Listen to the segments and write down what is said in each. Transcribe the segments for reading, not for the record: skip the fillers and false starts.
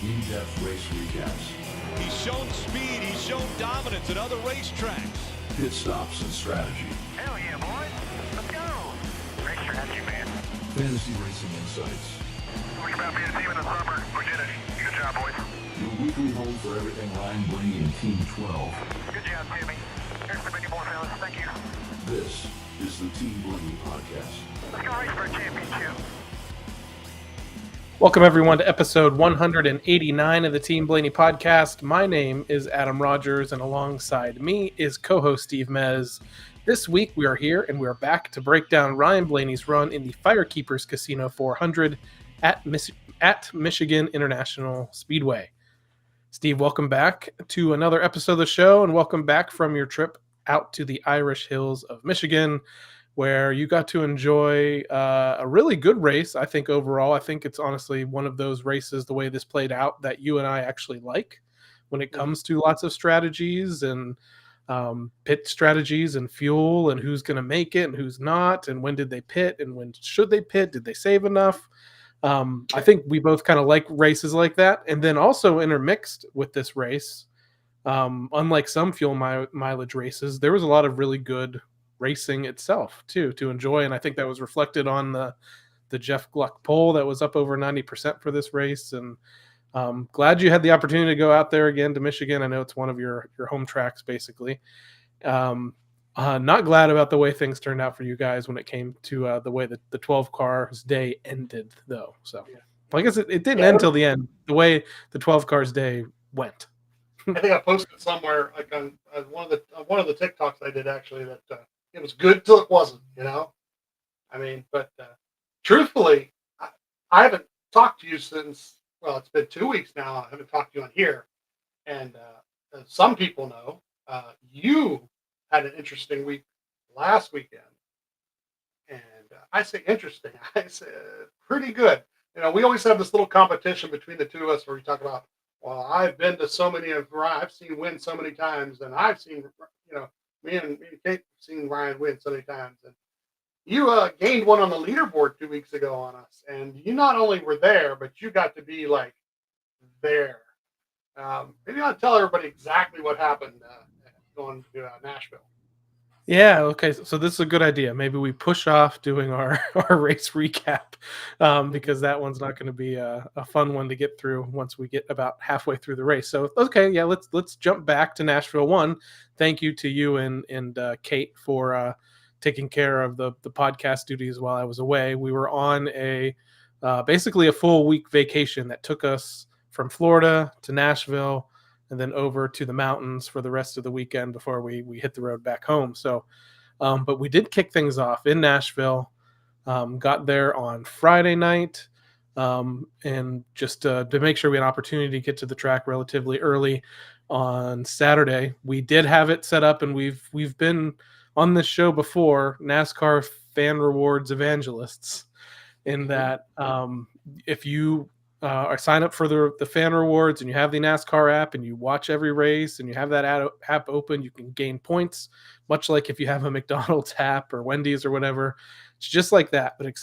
in-depth race recaps. He's shown speed, he's shown dominance at other racetracks. Pit stops and strategy. Hell yeah, boys. Let's go. Race strategy, man. Fantasy racing insights. Talked about being a team in the summer. We did it. Good job, boys. Your weekly home for everything Ryan Blaney and Team 12. Good job, Timmy. Here's to many more, fellas. Thank you. This is the Team Blaney Podcast. Let's go race for a championship. Welcome, everyone, to episode 189 of the Team Blaney Podcast. My name is Adam Rogers, and alongside me is co-host Steve Mez. This week, we are here, and we are back to break down Ryan Blaney's run in the Firekeepers Casino 400 at Michigan International Speedway. Steve, welcome back to another episode of the show, and welcome back from your trip out to the Irish Hills of Michigan, where you got to enjoy a really good race, I think, overall. I think it's honestly one of those races, the way this played out, that you and I actually like when it comes to lots of strategies and pit strategies and fuel and who's going to make it and who's not, and when did they pit and when should they pit? Did they save enough? I think we both kind of like races like that. And then also intermixed with this race, unlike some fuel mileage races, there was a lot of really good racing itself too to enjoy, and I think that was reflected on the Jeff Gluck poll that was up over 90% for this race. And glad you had the opportunity to go out there again to Michigan. I know it's one of your home tracks basically. Not glad about the way things turned out for you guys when it came to the way that the 12 cars day ended though. So well, I guess it didn't end till the end, the way the 12 cars day went. I think I posted somewhere like on one of the TikToks I did actually that it was good till it wasn't, you know. I mean, but truthfully, I haven't talked to you since, well, it's been 2 weeks now. I haven't talked to you on here, and as some people know, you had an interesting week last weekend, and I say interesting, I say pretty good. You know, we always have this little competition between the two of us where we talk about, well, I've been to so many of I've seen win so many times, and I've seen, you know, me and Kate have seen Ryan win so many times. And you gained one on the leaderboard 2 weeks ago on us, and you not only were there, but you got to be like there. Maybe I'll tell everybody exactly what happened going to Nashville. Yeah, okay. So this is a good idea. Maybe we push off doing our race recap because that one's not going to be a fun one to get through once we get about halfway through the race. So, okay, yeah, let's jump back to Nashville 1. Thank you to you and Kate for taking care of the podcast duties while I was away. We were on basically a full week vacation that took us from Florida to Nashville and then over to the mountains for the rest of the weekend before we hit the road back home. So, but we did kick things off in Nashville, got there on Friday night, and just to make sure we had an opportunity to get to the track relatively early on Saturday. We did have it set up, and we've been on this show before, NASCAR fan rewards evangelists, in that if you sign up for the fan rewards and you have the NASCAR app and you watch every race and you have that app open, you can gain points, much like if you have a McDonald's app or Wendy's or whatever. It's just like that, but it's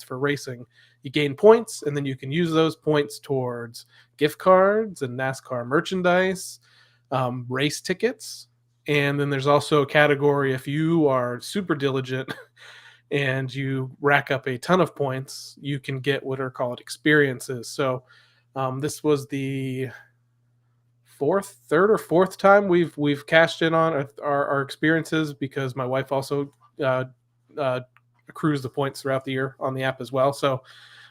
for racing. You gain points, and then you can use those points towards gift cards and NASCAR merchandise, race tickets. And then there's also a category if you are super diligent and you rack up a ton of points, you can get what are called experiences. So this was the third or fourth time we've cashed in on our experiences, because my wife also accrues the points throughout the year on the app as well. So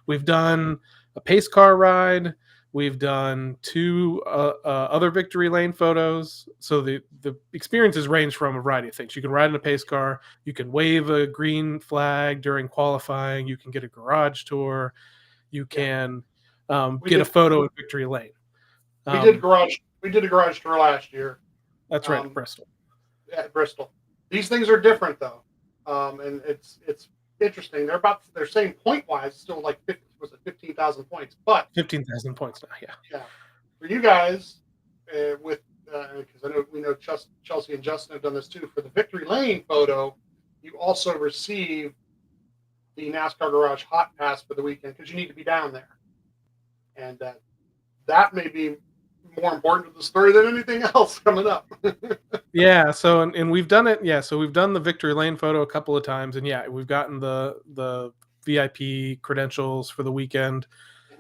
we've done a pace car ride. We've done 2 other victory lane photos. So the experiences range from a variety of things. You can ride in a pace car. You can wave a green flag during qualifying. You can get a garage tour. You can get a photo in victory lane. We did a garage tour last year. That's right, Bristol. At Bristol. These things are different though, and it's interesting. They're saying point wise still like 15,000 points, but 15,000 points now. Yeah. For you guys, with because we know Chelsea and Justin have done this too. For the victory lane photo, you also receive the NASCAR Garage Hot Pass for the weekend because you need to be down there, and that may be more important to the story than anything else coming up. Yeah, so and we've done it. Yeah, so we've done the victory lane photo a couple of times, and yeah, we've gotten the VIP credentials for the weekend.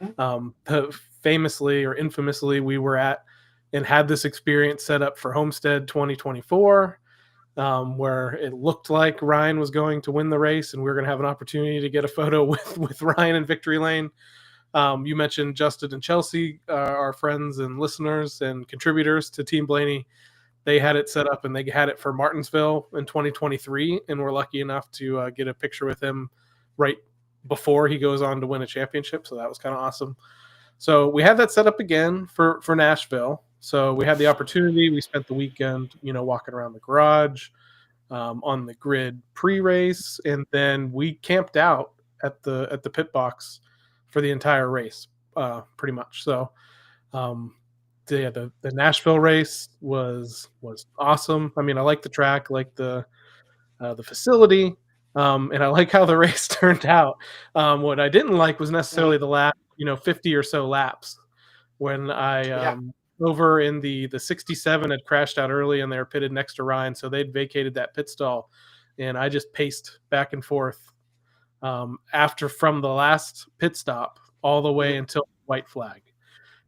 Mhm. Famously or infamously, we were at and had this experience set up for Homestead 2024, where it looked like Ryan was going to win the race, and we were going to have an opportunity to get a photo with Ryan in victory lane. You mentioned Justin and Chelsea, our friends and listeners and contributors to Team Blaney. They had it set up, and they had it for Martinsville in 2023, and we're lucky enough to get a picture with him right before he goes on to win a championship. So that was kind of awesome. So we had that set up again for Nashville. So we had the opportunity. We spent the weekend, walking around the garage, on the grid pre-race, and then we camped out at the pit box for the entire race, pretty much. So the Nashville race was awesome. I mean, I like the track, like the facility, and I like how the race turned out. What I didn't like was necessarily the last 50 or so laps when I Yeah. over in the 67 had crashed out early, and they were pitted next to Ryan, so they'd vacated that pit stall, and I just paced back and forth after from the last pit stop all the way until white flag.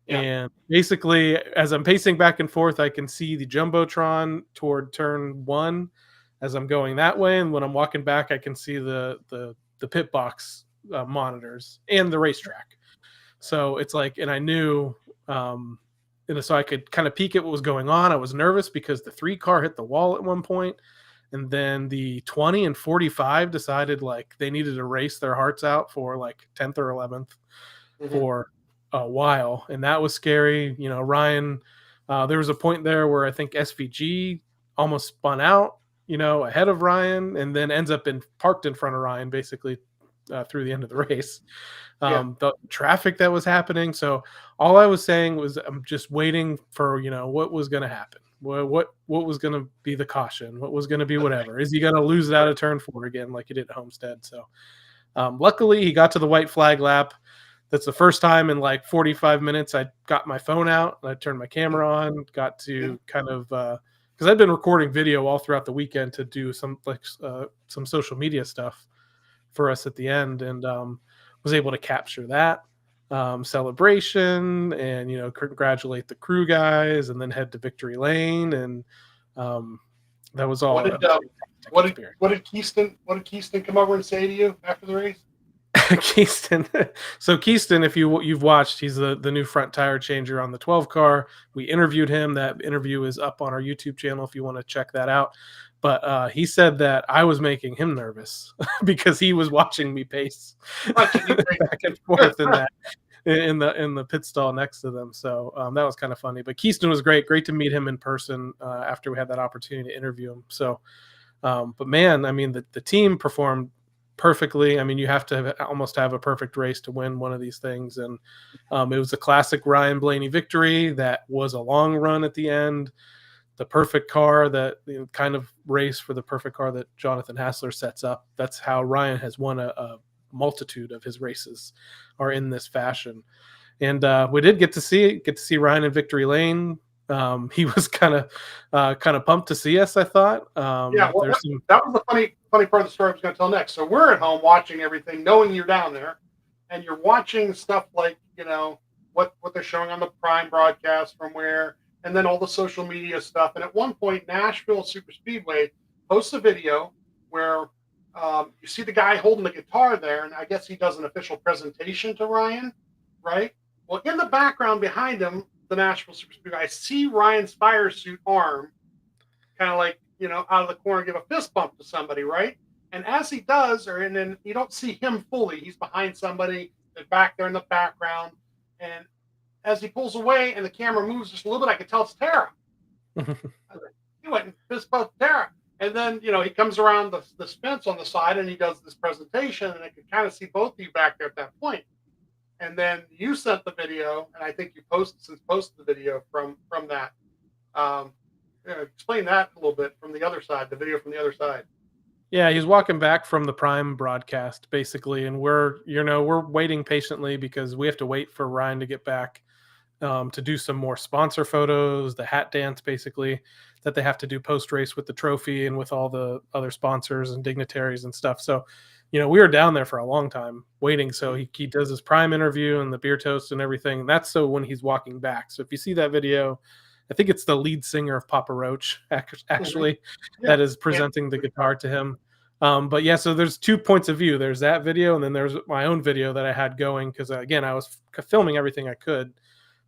Yeah. And basically, as I'm pacing back and forth, I can see the Jumbotron toward turn 1 as I'm going that way. And when I'm walking back, I can see the pit box monitors and the racetrack. So it's like, and I knew, so I could kind of peek at what was going on. I was nervous because the 3 car hit the wall at one point, and then the 20 and 45 decided like they needed to race their hearts out for like 10th or 11th for a while, and that was scary. Ryan, there was a point there where I think SVG almost spun out, ahead of Ryan, and then ends up parked in front of Ryan basically through the end of the race. The traffic that was happening. So all I was saying was I'm just waiting for what was going to happen. What was going to be the caution? What was going to be whatever? Is he going to lose it out of turn 4 again like he did at Homestead? So luckily he got to the white flag lap. That's the first time in like 45 minutes I got my phone out and I turned my camera on, got to kind of because I'd been recording video all throughout the weekend to do some social media stuff for us at the end, and was able to capture that celebration and congratulate the crew guys, and then head to victory lane, and that was all. What did Keaston come over and say to you after the race? Keaston. So Keaston, if you've watched, he's the new front tire changer on the 12 car. We interviewed him. That interview is up on our YouTube channel if you want to check that out. But he said that I was making him nervous because he was watching me pace back and forth in the pit stall next to them. So that was kind of funny. But Keaston was great to meet him in person after we had that opportunity to interview him. So but man, I mean, the team performed perfectly. I mean, you have to almost have a perfect race to win one of these things, and it was a classic Ryan Blaney victory that was a long run at the end. The perfect car, that kind of race for the perfect car that Jonathan Hassler sets up. That's how Ryan has won a multitude of his races, are in this fashion. And we did get to see Ryan in victory lane. He was kind of pumped to see us, I thought. That was the funny part of the story I was going to tell next. So we're at home watching everything, knowing you're down there, and you're watching stuff like what they're showing on the Prime broadcast from where, and then all the social media stuff. And at one point, Nashville Super Speedway posts a video where you see the guy holding the guitar there, and I guess he does an official presentation to Ryan, right? Well, in the background behind him, the Nashville Super Speedway, I see Ryan's fire suit arm kind of like, out of the corner, give a fist bump to somebody, right? And as he does, and then you don't see him fully, he's behind somebody, they're back there in the background. And as he pulls away and the camera moves just a little bit, I can tell it's Tara. He went and fist bumped Tara. And then, he comes around the fence on the side and he does this presentation, and I can kind of see both of you back there at that point. And then you sent the video, and I think you posted the video from that. Explain that a little bit from the other side, the video from the other side. Yeah, he's walking back from the Prime broadcast, basically, and we're waiting patiently because we have to wait for Ryan to get back to do some more sponsor photos, the hat dance basically that they have to do post race with the trophy and with all the other sponsors and dignitaries and stuff. So, we were down there for a long time waiting. So he does his prime interview and the beer toast and everything. And that's so when he's walking back. So if you see that video, I think it's the lead singer of Papa Roach actually that is presenting the guitar to him. But yeah, so there's 2 points of view. There's that video, and then there's my own video that I had going because again, I was filming everything I could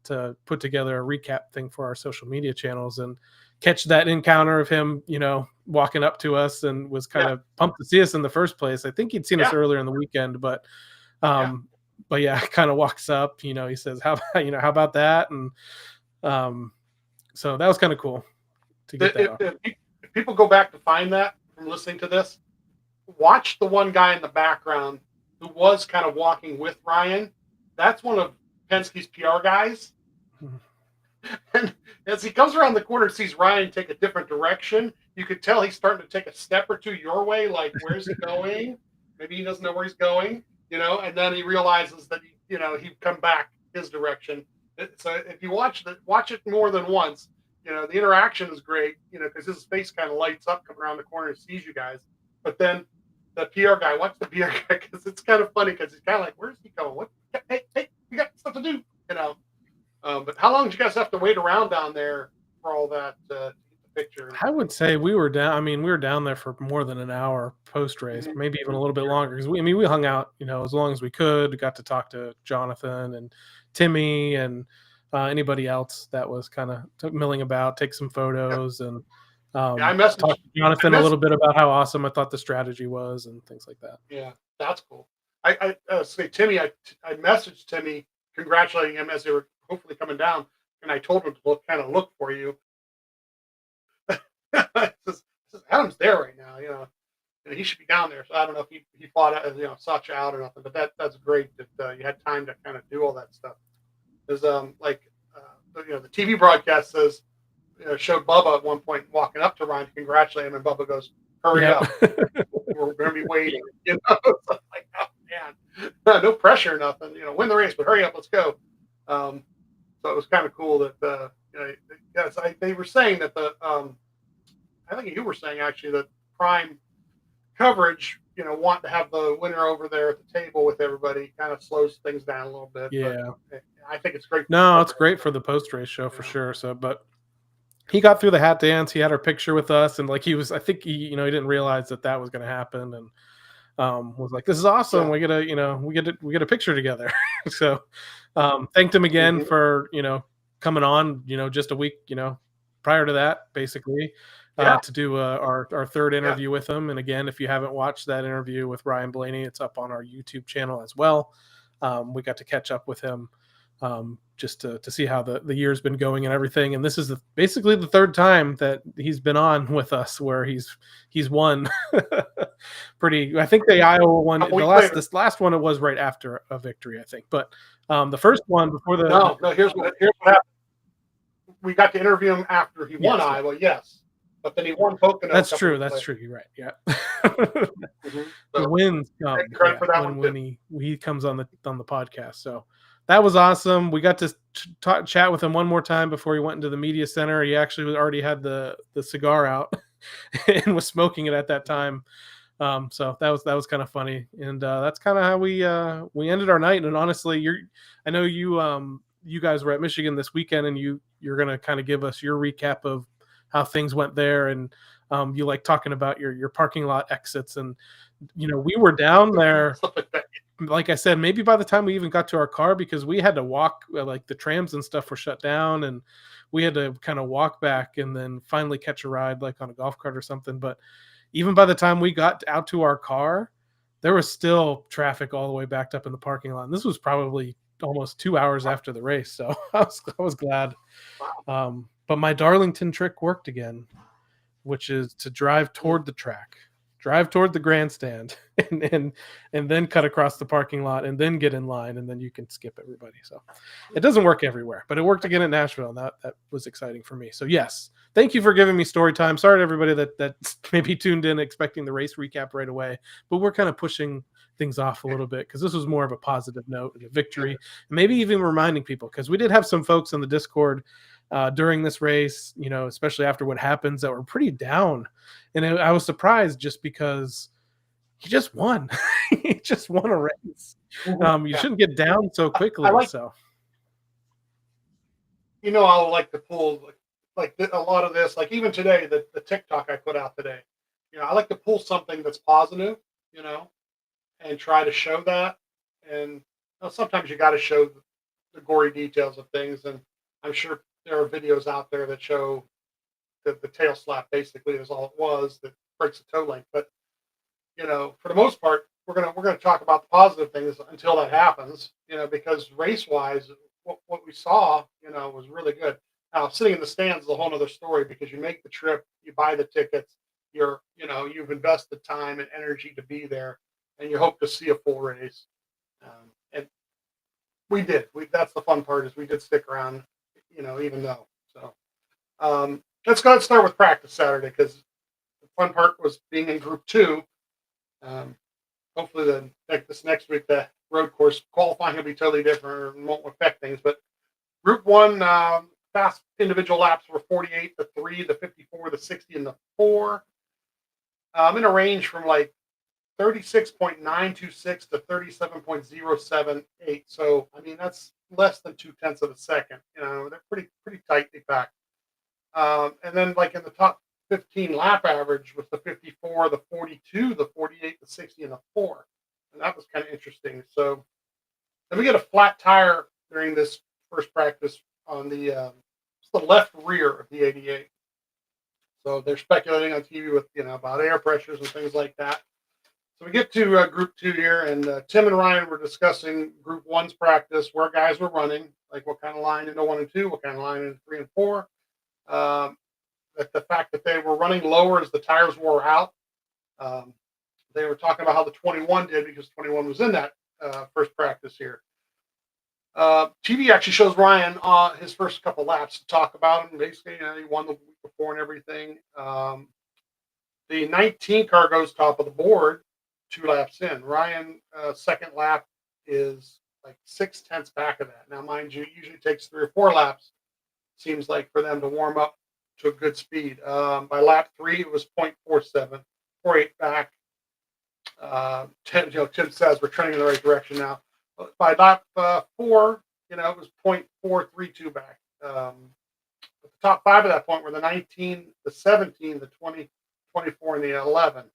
to put together a recap thing for our social media channels and catch that encounter of him, walking up to us and was kind of pumped to see us in the first place. I think he'd seen us earlier in the weekend, but yeah, kind of walks up, he says, how about that? And so that was kind of cool to get that. If people go back to find that from listening to this, watch the one guy in the background who was kind of walking with Ryan. That's one of Penske's PR guys. And as he comes around the corner and sees Ryan take a different direction, you could tell he's starting to take a step or two your way, like, where's he going? Maybe he doesn't know where he's going, and then he realizes that, he'd come back his direction. So if you watch it more than once, the interaction is great, because his face kind of lights up coming around the corner and sees you guys. But then the PR guy, watch the PR guy, because it's kind of funny because he's kind of like, where's he going? What? Hey, we got stuff to do, But how long did you guys have to wait around down there for all that to get the picture? I would say we were down. I mean, we were down there for more than an hour post race, maybe even a little bit longer. Because we hung out, as long as we could. We got to talk to Jonathan and Timmy and anybody else that was kind of milling about, take some photos, and I messaged talked to Jonathan a little bit about how awesome I thought the strategy was and things like that. Yeah, that's cool. I say Timmy. I messaged Timmy congratulating him as they were hopefully coming down, and I told him to look for you. says, Adam's there right now, and he should be down there. So I don't know if he fought out, sought you out or nothing, but that's great that you had time to kind of do all that stuff. Because the TV broadcast says showed Bubba at one point walking up to Ryan to congratulate him, and Bubba goes, "Hurry up, we're going to be waiting." So like, oh man, no pressure, nothing. Win the race, but hurry up, let's go. So it was kind of cool that they were saying that I think you were saying actually that Prime coverage, want to have the winner over there at the table with everybody kind of slows things down a little bit. Yeah, but I think it's great. No, it's great for the post race show for sure. So, but he got through the hat dance. He had our picture with us, and like I think he didn't realize that was going to happen, and was like, "This is awesome. We get a picture together." So, thanked him again for coming on, just a week, prior to that, basically, to do our third interview with him. And again, if you haven't watched that interview with Ryan Blaney, it's up on our YouTube channel as well. We got to catch up with him just to see how the year's been going and everything. And this is basically the third time that he's been on with us where he's won. I think the Iowa one, this last one, it was right after a victory, I think. But the first one before the no, here's what happened. We got to interview him after he won Iowa, but then he won Pocono. That's true. That's true. You're right. Yeah. The wins come when he comes on the podcast. So that was awesome. We got to chat with him one more time before he went into the media center. He actually already had the cigar out and was smoking it at that time. So that was kind of funny, and that's kind of how we ended our night. And honestly, I know you guys were at Michigan this weekend, and you're going to kind of give us your recap of how things went there, and you like talking about your parking lot exits, and we were down there. Like I said, maybe by the time we even got to our car, because we had to walk, like the trams and stuff were shut down, and we had to kind of walk back and then finally catch a ride like on a golf cart or something. But even by the time we got out to our car, there was still traffic all the way backed up in the parking lot. And this was probably almost 2 hours after the race. So I was glad. But my Darlington trick worked again, which is to drive toward the track. Drive toward the grandstand and then cut across the parking lot and then get in line, and then you can skip everybody. So it doesn't work everywhere, but it worked again in Nashville, and that was exciting for me. So yes, thank you for giving me story time. Sorry to everybody that maybe tuned in expecting the race recap right away, but we're kind of pushing things off a little bit, because this was more of a positive note and a victory, maybe even reminding people, because we did have some folks in the Discord during this race, especially after what happens, that were pretty down, and I was surprised just because he just won. He just won a race. You Yeah. shouldn't get down so I quickly. like, So I like to pull a lot of this, like even today, the TikTok I put out today. I like to pull something that's positive, you know, and try to show that. And sometimes you got to show the gory details of things. And I'm sure there are videos out there that show that the tail slap basically is all it was that breaks the toe length. But for the most part, we're gonna talk about the positive things until that happens. Because race wise, what we saw, was really good. Now sitting in the stands is a whole other story, because you make the trip, you buy the tickets, you've invested time and energy to be there, and you hope to see a full race. And we did. That's the fun part, is we did stick around, even though. So let's go ahead and start with practice Saturday, because the fun part was being in Group 2. Hopefully, this next week, the road course qualifying will be totally different and won't affect things. But Group 1, fast individual laps were 48, the 3, the 54, the 60, and the 4. In a range from like 36.926 to 37.078. So, I mean, that's less than 2/10 of a second. They're pretty tightly packed. And then, like in the top 15 lap average was the 54, the 42, the 48, the 60, and the 4. And that was kind of interesting. So then we get a flat tire during this first practice on the left rear of the 88. So they're speculating on TV with about air pressures and things like that. So we get to Group 2 here, and Tim and Ryan were discussing Group 1's practice, where guys were running, like what kind of line into 1 and 2, what kind of line into 3 and 4. That the fact that they were running lower as the tires wore out. They were talking about how the 21 did, because 21 was in that first practice here. TV actually shows Ryan his first couple laps to talk about him. Basically, he won the week before and everything. The 19 car goes top of the board 2 laps in. Ryan second lap is like 6/10 back of that. Now, mind you, it usually takes 3 or 4 laps, seems like, for them to warm up to a good speed. By lap 3, it was 0.47, 0.48 back. Tim says we're trending in the right direction now. But by lap 4, it was 0.432 back. The top 5 at that point were the 19, the 17, the 20, 24, and the 11.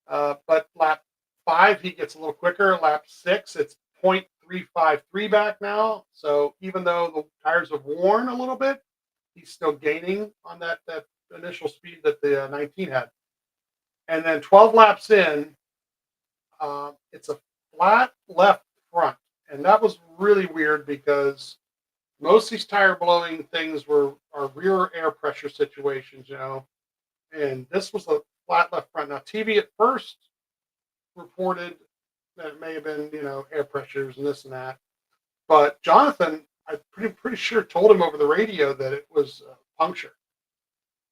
But lap 5, he gets a little quicker. Lap 6, it's 0.353 back now. So even though the tires have worn a little bit, he's still gaining on that initial speed that the 19 had. And then 12 laps in, it's a flat left front. And that was really weird, because most of these tire blowing things are rear air pressure situations, and this was a flat left front. Now, TV at first reported that it may have been, air pressures and this and that. But Jonathan, I'm pretty sure, told him over the radio that it was a puncture.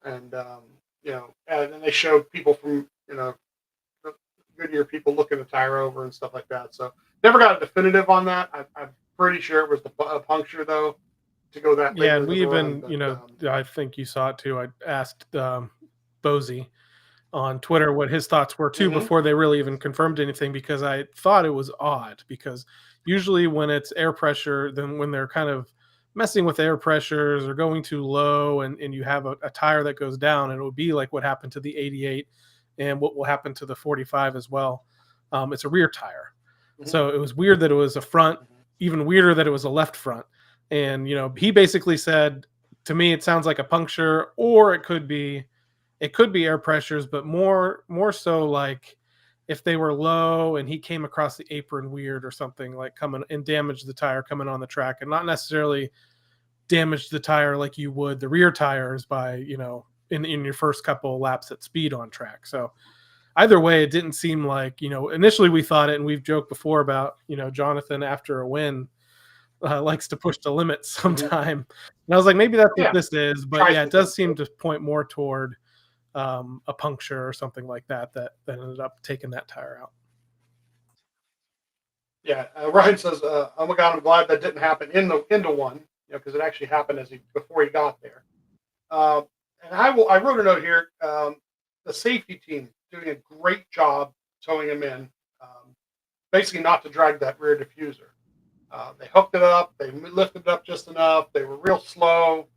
And, and then they showed people from, Goodyear people looking the tire over and stuff like that. So never got a definitive on that. I'm pretty sure it was a puncture, though, to go that late. yeah, and we even, I think you saw it too. I asked Bozy on Twitter what his thoughts were too, before they really even confirmed anything, because I thought it was odd, because usually when it's air pressure, then when they're kind of messing with air pressures or going too low, and you have a tire that goes down, and it would be like what happened to the 88 and what will happen to the 45 as well. It's a rear tire. So it was weird that it was a front, even weirder that it was a left front. And, he basically said, to me, it sounds like a puncture, or it could be air pressures, but more so like if they were low and he came across the apron weird or something, like coming and damaged the tire coming on the track, and not necessarily damage the tire like you would the rear tires by, in your first couple of laps at speed on track. So either way, it didn't seem like, initially we thought it, and we've joked before about, Jonathan after a win likes to push the limit sometime. And I was like, maybe that's what this is. But yeah, it does seem to point more toward a puncture or something like that ended up taking that tire out. Yeah, Ryan says, "Oh my God, I'm glad that didn't happen into one, because it actually happened before he got there." Um, and I wrote a note here. The safety team doing a great job towing him in, basically not to drag that rear diffuser. They hooked it up. They lifted it up just enough. They were real slow.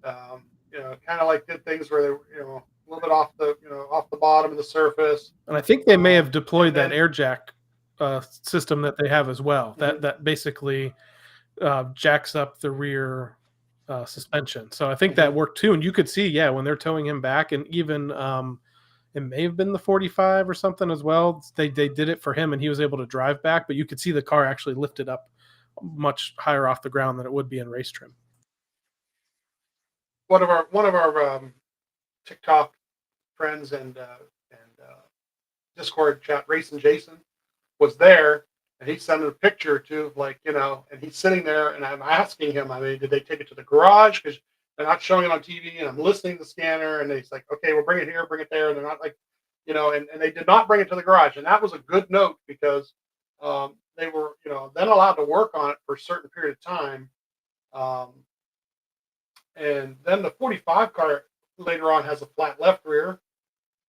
Kind of like did things where they were, a little bit off the bottom of the surface. And I think they may have And deployed that then air jack system that they have as well. Mhm. That basically jacks up the rear suspension. So I think that Mhm. worked too. And you could see, yeah, when they're towing him back, and even it may have been the 45 or something as well. They did it for him, and he was able to drive back. But you could see the car actually lifted up much higher off the ground than it would be in race trim. one of our TikTok friends and Discord chat, Racing Jason, was there, and he sent a picture to and he's sitting there, and I'm asking him, I mean, did they take it to the garage because they're not showing it on TV, and I'm listening to the scanner, and he's like, okay, we'll bring it here, bring it there, and they're not like, and they did not bring it to the garage, and that was a good note because they were then allowed to work on it for a certain period of time. Um, and then the 45 car later on has a flat left rear.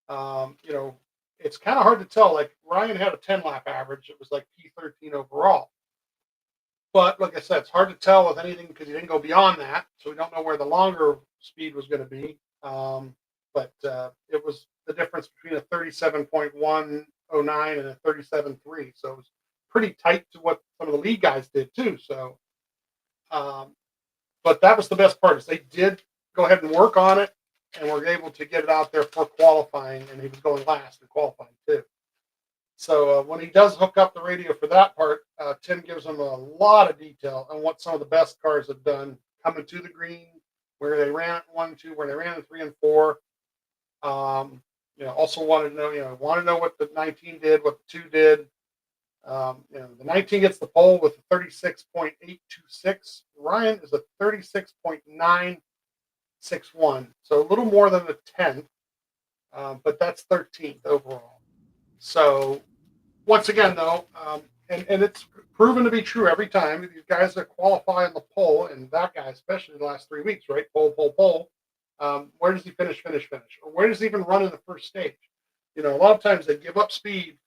um, you know, it's kind of hard to tell. Like Ryan had a 10 lap average. It was like P13 overall. But like I said, it's hard to tell with anything because he didn't go beyond that. So we don't know where the longer speed was going to be. But it was the difference between a 37.109 and a 37.3. So it was pretty tight to what some of the lead guys did too. So, um, but that was the best part is they did go ahead and work on it and were able to get it out there for qualifying, and he was going last in qualifying too. So when he does hook up the radio for that part, Tim gives him a lot of detail on what some of the best cars have done coming to the green, where they ran it 1, 2, where they ran it 3 and 4. Also wanted to know, want to know what the 19 did, what the 2 did. The 19 gets the pole with a 36.826. Ryan is a 36.961, so a little more than a 10th, but that's 13th overall. So once again, though, and it's proven to be true every time. These guys that qualify on the pole, and that guy, especially the last 3 weeks, right? Pole, pole, pole. Where does he finish? Or where does he even run in the first stage? A lot of times they give up speed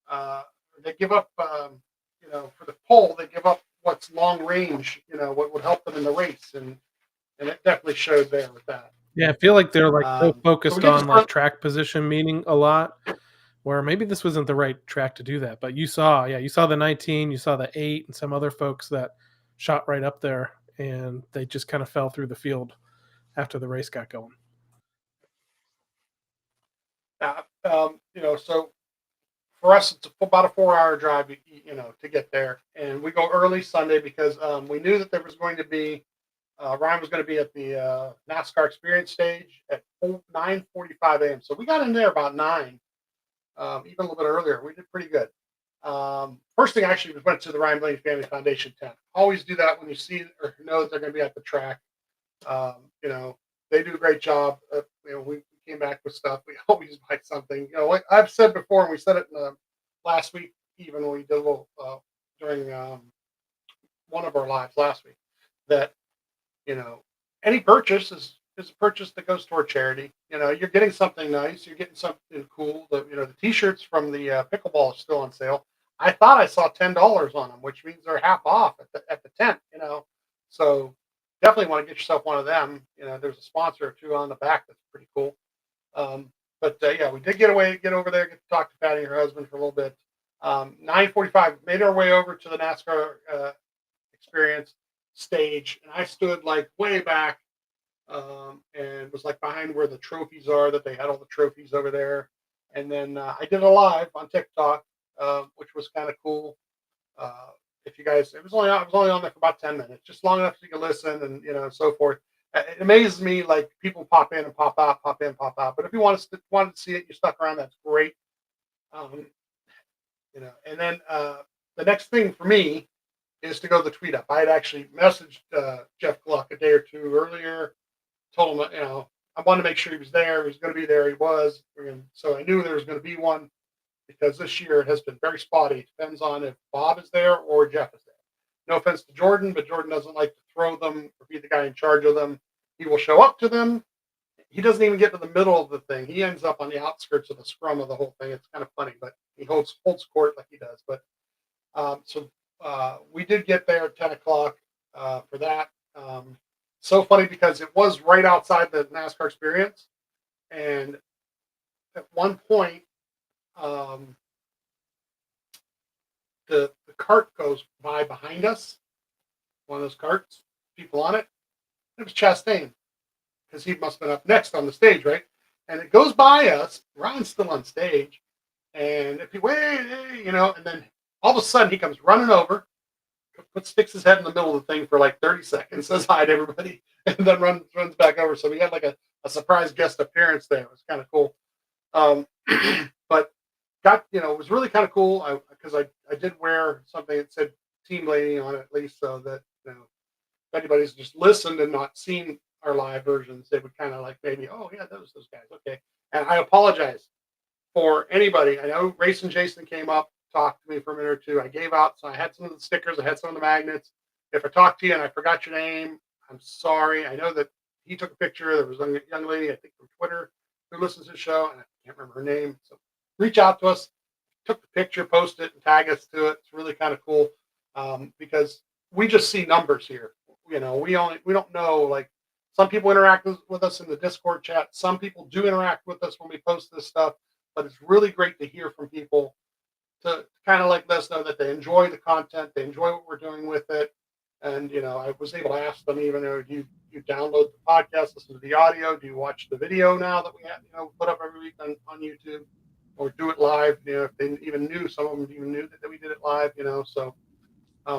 uh, they give up, for the pole, they give up what's long range, what would help them in the race. And it definitely showed there with that. Yeah, I feel like they're like so So we focused get to on like start. track position meaning a lot, where maybe this wasn't the right track to do that. But you saw the 19, you saw the 8, and some other folks that shot right up there, and they just kind of fell through the field after the race got going. So for us, it's about a 4-hour drive, to get there. And we go early Sunday because we knew that there was going to be Ryan was going to be at the NASCAR Experience stage at 9:45 a.m. So we got in there about 9, even a little bit earlier. We did pretty good. First thing actually was went to the Ryan Blaney Family Foundation tent. Always do that when you see or know that they're going to be at the track. They do a great job. We came back with stuff. We always buy something. Like I've said before, and we said it in last week, even when we did a little during one of our lives last week, that you know any purchase is a purchase that goes toward charity. You're getting something nice. You're getting something cool. The T-shirts from the pickleball is still on sale. I thought I saw $10 on them, which means they're half off at the tent. So definitely want to get yourself one of them. There's a sponsor or two on the back that's pretty cool. But yeah, we did get over there, get to talk to Patty and her husband for a little bit. 9:45, made our way over to the NASCAR experience stage, and I stood like way back, and was like behind where the trophies are. That they had all the trophies over there, and then I did a live on TikTok, which was kind of cool. Uh, if you guys, I was only on there for about 10 minutes, just long enough so you can listen and so forth. It amazes me like people pop in and pop out, pop in, pop out. But if you wanted to see it, you stuck around. That's great. Um, and then the next thing for me is to go to the tweet up. I had actually messaged Jeff Gluck a day or two earlier, told him, I wanted to make sure he was there. He was going to be there. He was. So I knew there was going to be one. because this year it has been very spotty. It depends on if Bob is there or Jeff is there. No offense to Jordan, but Jordan doesn't like to throw them or be the guy in charge of them. He will show up to them. He doesn't even get to the middle of the thing. He ends up on the outskirts of the scrum of the whole thing. It's kind of funny, but he holds court like he does. But we did get there at 10 o'clock for that. So funny because it was right outside the NASCAR experience. And at one point, the cart goes by behind us, one of those carts, people on it. It was Chastain because he must have been up next on the stage, right? And it goes by us. Ron's still on stage. And if he wait, and then all of a sudden he comes running over, sticks his head in the middle of the thing for like 30 seconds, says hi to everybody, and then runs back over. So we had like a surprise guest appearance there. It was kind of cool. But it was really kind of cool because I did wear something that said Team Blaney on it, at least, so that if anybody's just listened and not seen our live versions, they would kind of like maybe, oh yeah, those guys, okay. And I apologize for anybody. I know Racing Jason came up, talked to me for a minute or two. I gave out, so I had some of the stickers, I had some of the magnets. If I talked to you and I forgot your name, I'm sorry. I know that he took a picture. There was a young lady, I think from Twitter, who listens to the show, and I can't remember her name. So reach out to us, took the picture, post it, and tag us to it. It's really kind of cool because we just see numbers here. We don't know, like, some people interact with us in the Discord chat. Some people do interact with us when we post this stuff, but it's really great to hear from people to kind of like let us know that they enjoy the content, they enjoy what we're doing with it. And, I was able to ask them even, do you download the podcast, listen to the audio? Do you watch the video now that we have, put up every week on YouTube, or do it live? If they even knew, some of them even knew that we did it live, so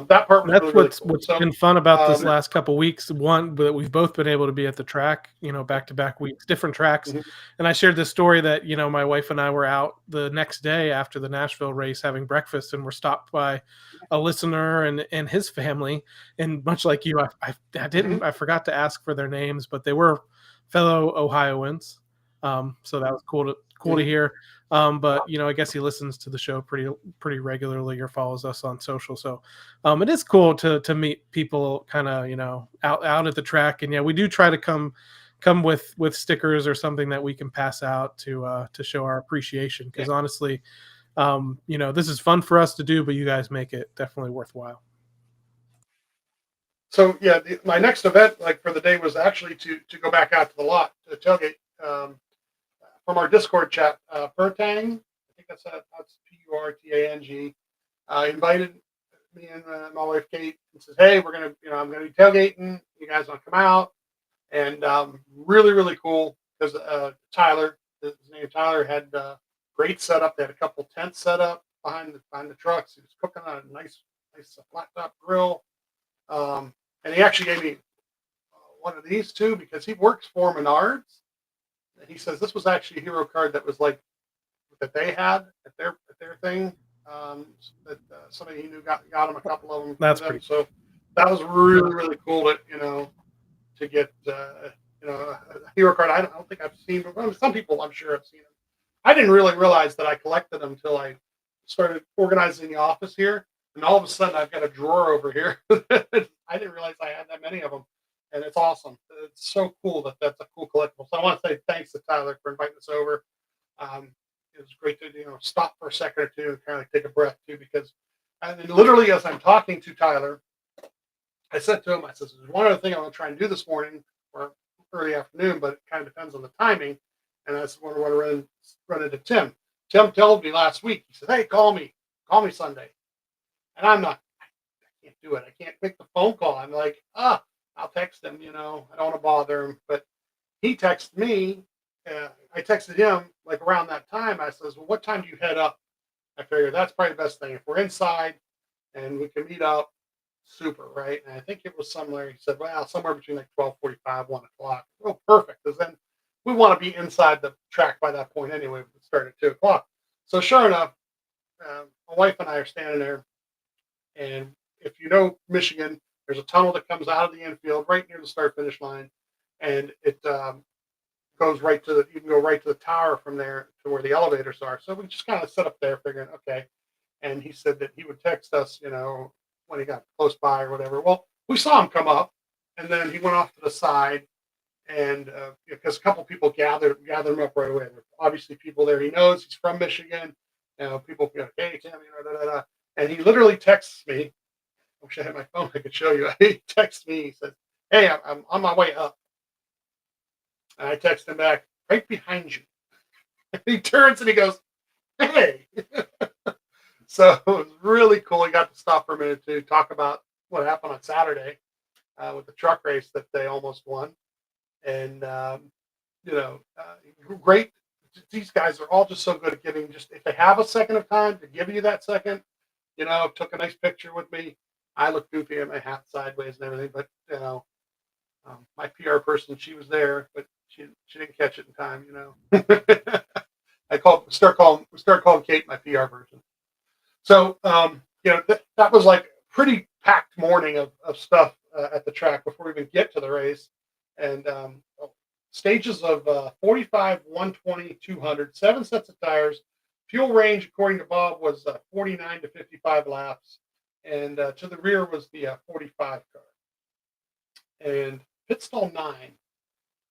that part was That's really, really cool. what's So, been fun about this last couple weeks. One, that we've both been able to be at the track, back to back weeks, different tracks. Mhm. And I shared this story that, my wife and I were out the next day after the Nashville race having breakfast, and were stopped by a listener and his family. And much like you, I forgot to ask for their names, but they were fellow Ohioans. So that was cool to hear. But I guess he listens to the show pretty regularly or follows us on social. So it is cool to meet people kind of out at the track. And yeah, we do try to come with stickers or something that we can pass out to show our appreciation, because honestly, this is fun for us to do, but you guys make it definitely worthwhile. So yeah, my next event, like for the day, was actually to go back out to the lot to tailgate. From our Discord chat, Pertang, I think that's Purtang, invited me and my wife Kate and says, "Hey, I'm gonna be tailgating. You guys want to come out?" And really, really cool because Tyler, his name Tyler, had great setup. They had a couple tents set up behind the trucks. He was cooking on a nice flat top grill, and he actually gave me one of these too because he works for Menards. He says this was actually a hero card that was like that they had at their thing. That somebody he knew got him a couple of them. That's pretty so. That was really, really cool to get a hero card. I don't think I've seen, but some people I'm sure have seen them. I didn't really realize that I collected them until I started organizing the office here, and all of a sudden I've got a drawer over here. I didn't realize I had that many of them. And it's awesome. It's so cool that's a cool collectible. So I want to say thanks to Tyler for inviting us over. It was great to stop for a second or two and kind of take a breath too, because and literally as I'm talking to Tyler, I said to him, I says, "There's one other thing I want to try and do this morning or early afternoon, but it kind of depends on the timing." And that's when I want to run into Tim. Tim told me last week. He said, "Hey, call me Sunday," and I can't do it. I can't make the phone call. I'm like, I'll text him, I don't want to bother him. But he texted me. I texted him like around that time. I says, "Well, what time do you head up?" I figured that's probably the best thing. If we're inside and we can meet up, super, right? And I think it was somewhere, he said, well, somewhere between like 12:45, 1 o'clock. Oh, perfect. Because then we want to be inside the track by that point anyway. We start at 2 o'clock. So sure enough, my wife and I are standing there. And if you know Michigan, there's a tunnel that comes out of the infield right near the start finish line, and it goes right to you can go right to the tower from there to where the elevators are. So we just kind of set up there, figuring, okay. And he said that he would text us, when he got close by or whatever. Well, we saw him come up, and then he went off to the side, and because a couple people gathered him up right away. There's obviously people there he knows. He's from Michigan. People be like, hey, Tim, da, da, da. And he literally texts me. I wish I had my phone. I could show you. He texts me. He says, hey, I'm on my way up. And I text him back, right behind you. And he turns and he goes, hey. So it was really cool. He got to stop for a minute to talk about what happened on Saturday with the truck race that they almost won. And, great. These guys are all just so good at giving, just if they have a second of time to give you that second, took a nice picture with me. I looked goofy at my hat sideways and everything, but, my PR person, she was there, but she didn't catch it in time, I start calling Kate my PR person. So, that was like a pretty packed morning of stuff at the track before we even get to the race. And stages of 45, 120, 200, 7 sets of tires. Fuel range, according to Bob, was 49 to 55 laps. And to the rear was the 45 car. And pit stall 9.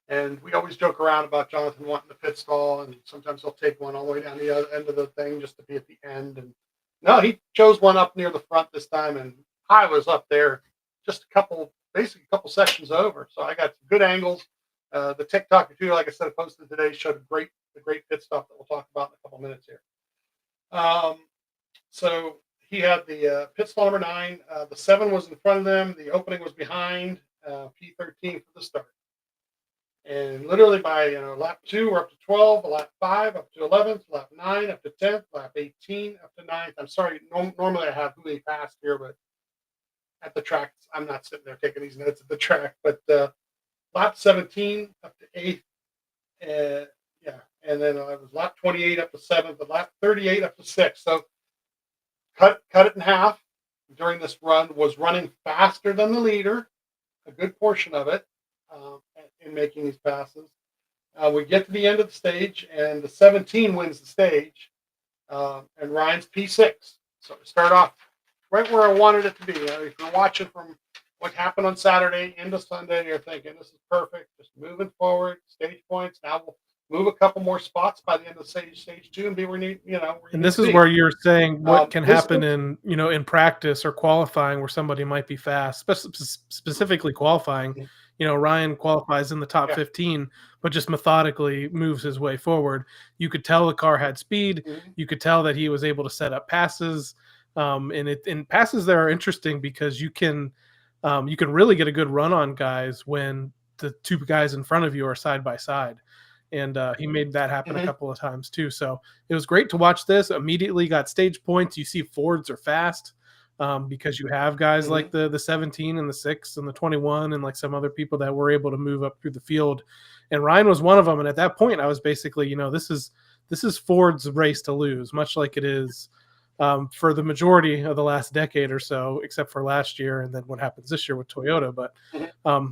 And we always joke around about Jonathan wanting the pit stall, and sometimes he'll take one all the way down the other end of the thing just to be at the end. And no, he chose one up near the front this time, and I was up there just basically a couple sections over. So I got some good angles. The TikTok too, like I said, I posted today, showed the great pit stop that we'll talk about in a couple minutes here. So he had the pit stall number 9. The 7 was in front of them. The opening was behind. P13 for the start. And literally by lap 2, we're up to 12, lap 5 up to 11th, lap 9 up to 10th, lap 18 up to 9th. I'm sorry, normally I have who they passed here, but at the track, I'm not sitting there taking these notes at the track. But lap 17 up to 8th, and then I was lap 28 up to 7th, but lap 38 up to 6th. So cut it in half during this run. Was running faster than the leader, a good portion of it. In making these passes. We get to the end of the stage, and the 17 wins the stage, and Ryan's P6. So we start off right where I wanted it to be. If you're watching from what happened on Saturday into Sunday, you're thinking, this is perfect, just moving forward, stage points. Now we'll move a couple more spots by the end of stage 2 and be where you need. And this is where you're saying what can happen in practice or qualifying where somebody might be fast, specifically qualifying. Ryan qualifies in the top 15, but just methodically moves his way forward. You could tell the car had speed. Mm-hmm. You could tell that he was able to set up passes. And passes there are interesting because you can really get a good run on guys when the two guys in front of you are side by side. And he made that happen a couple of times too. So it was great to watch this. Immediately got stage points. You see Fords are fast. Because you have guys like the 17 and the 6 and the 21 and like some other people that were able to move up through the field, and Ryan was one of them. And at that point, I was basically, this is Ford's race to lose, much like it is for the majority of the last decade or so, except for last year and then what happens this year with Toyota. But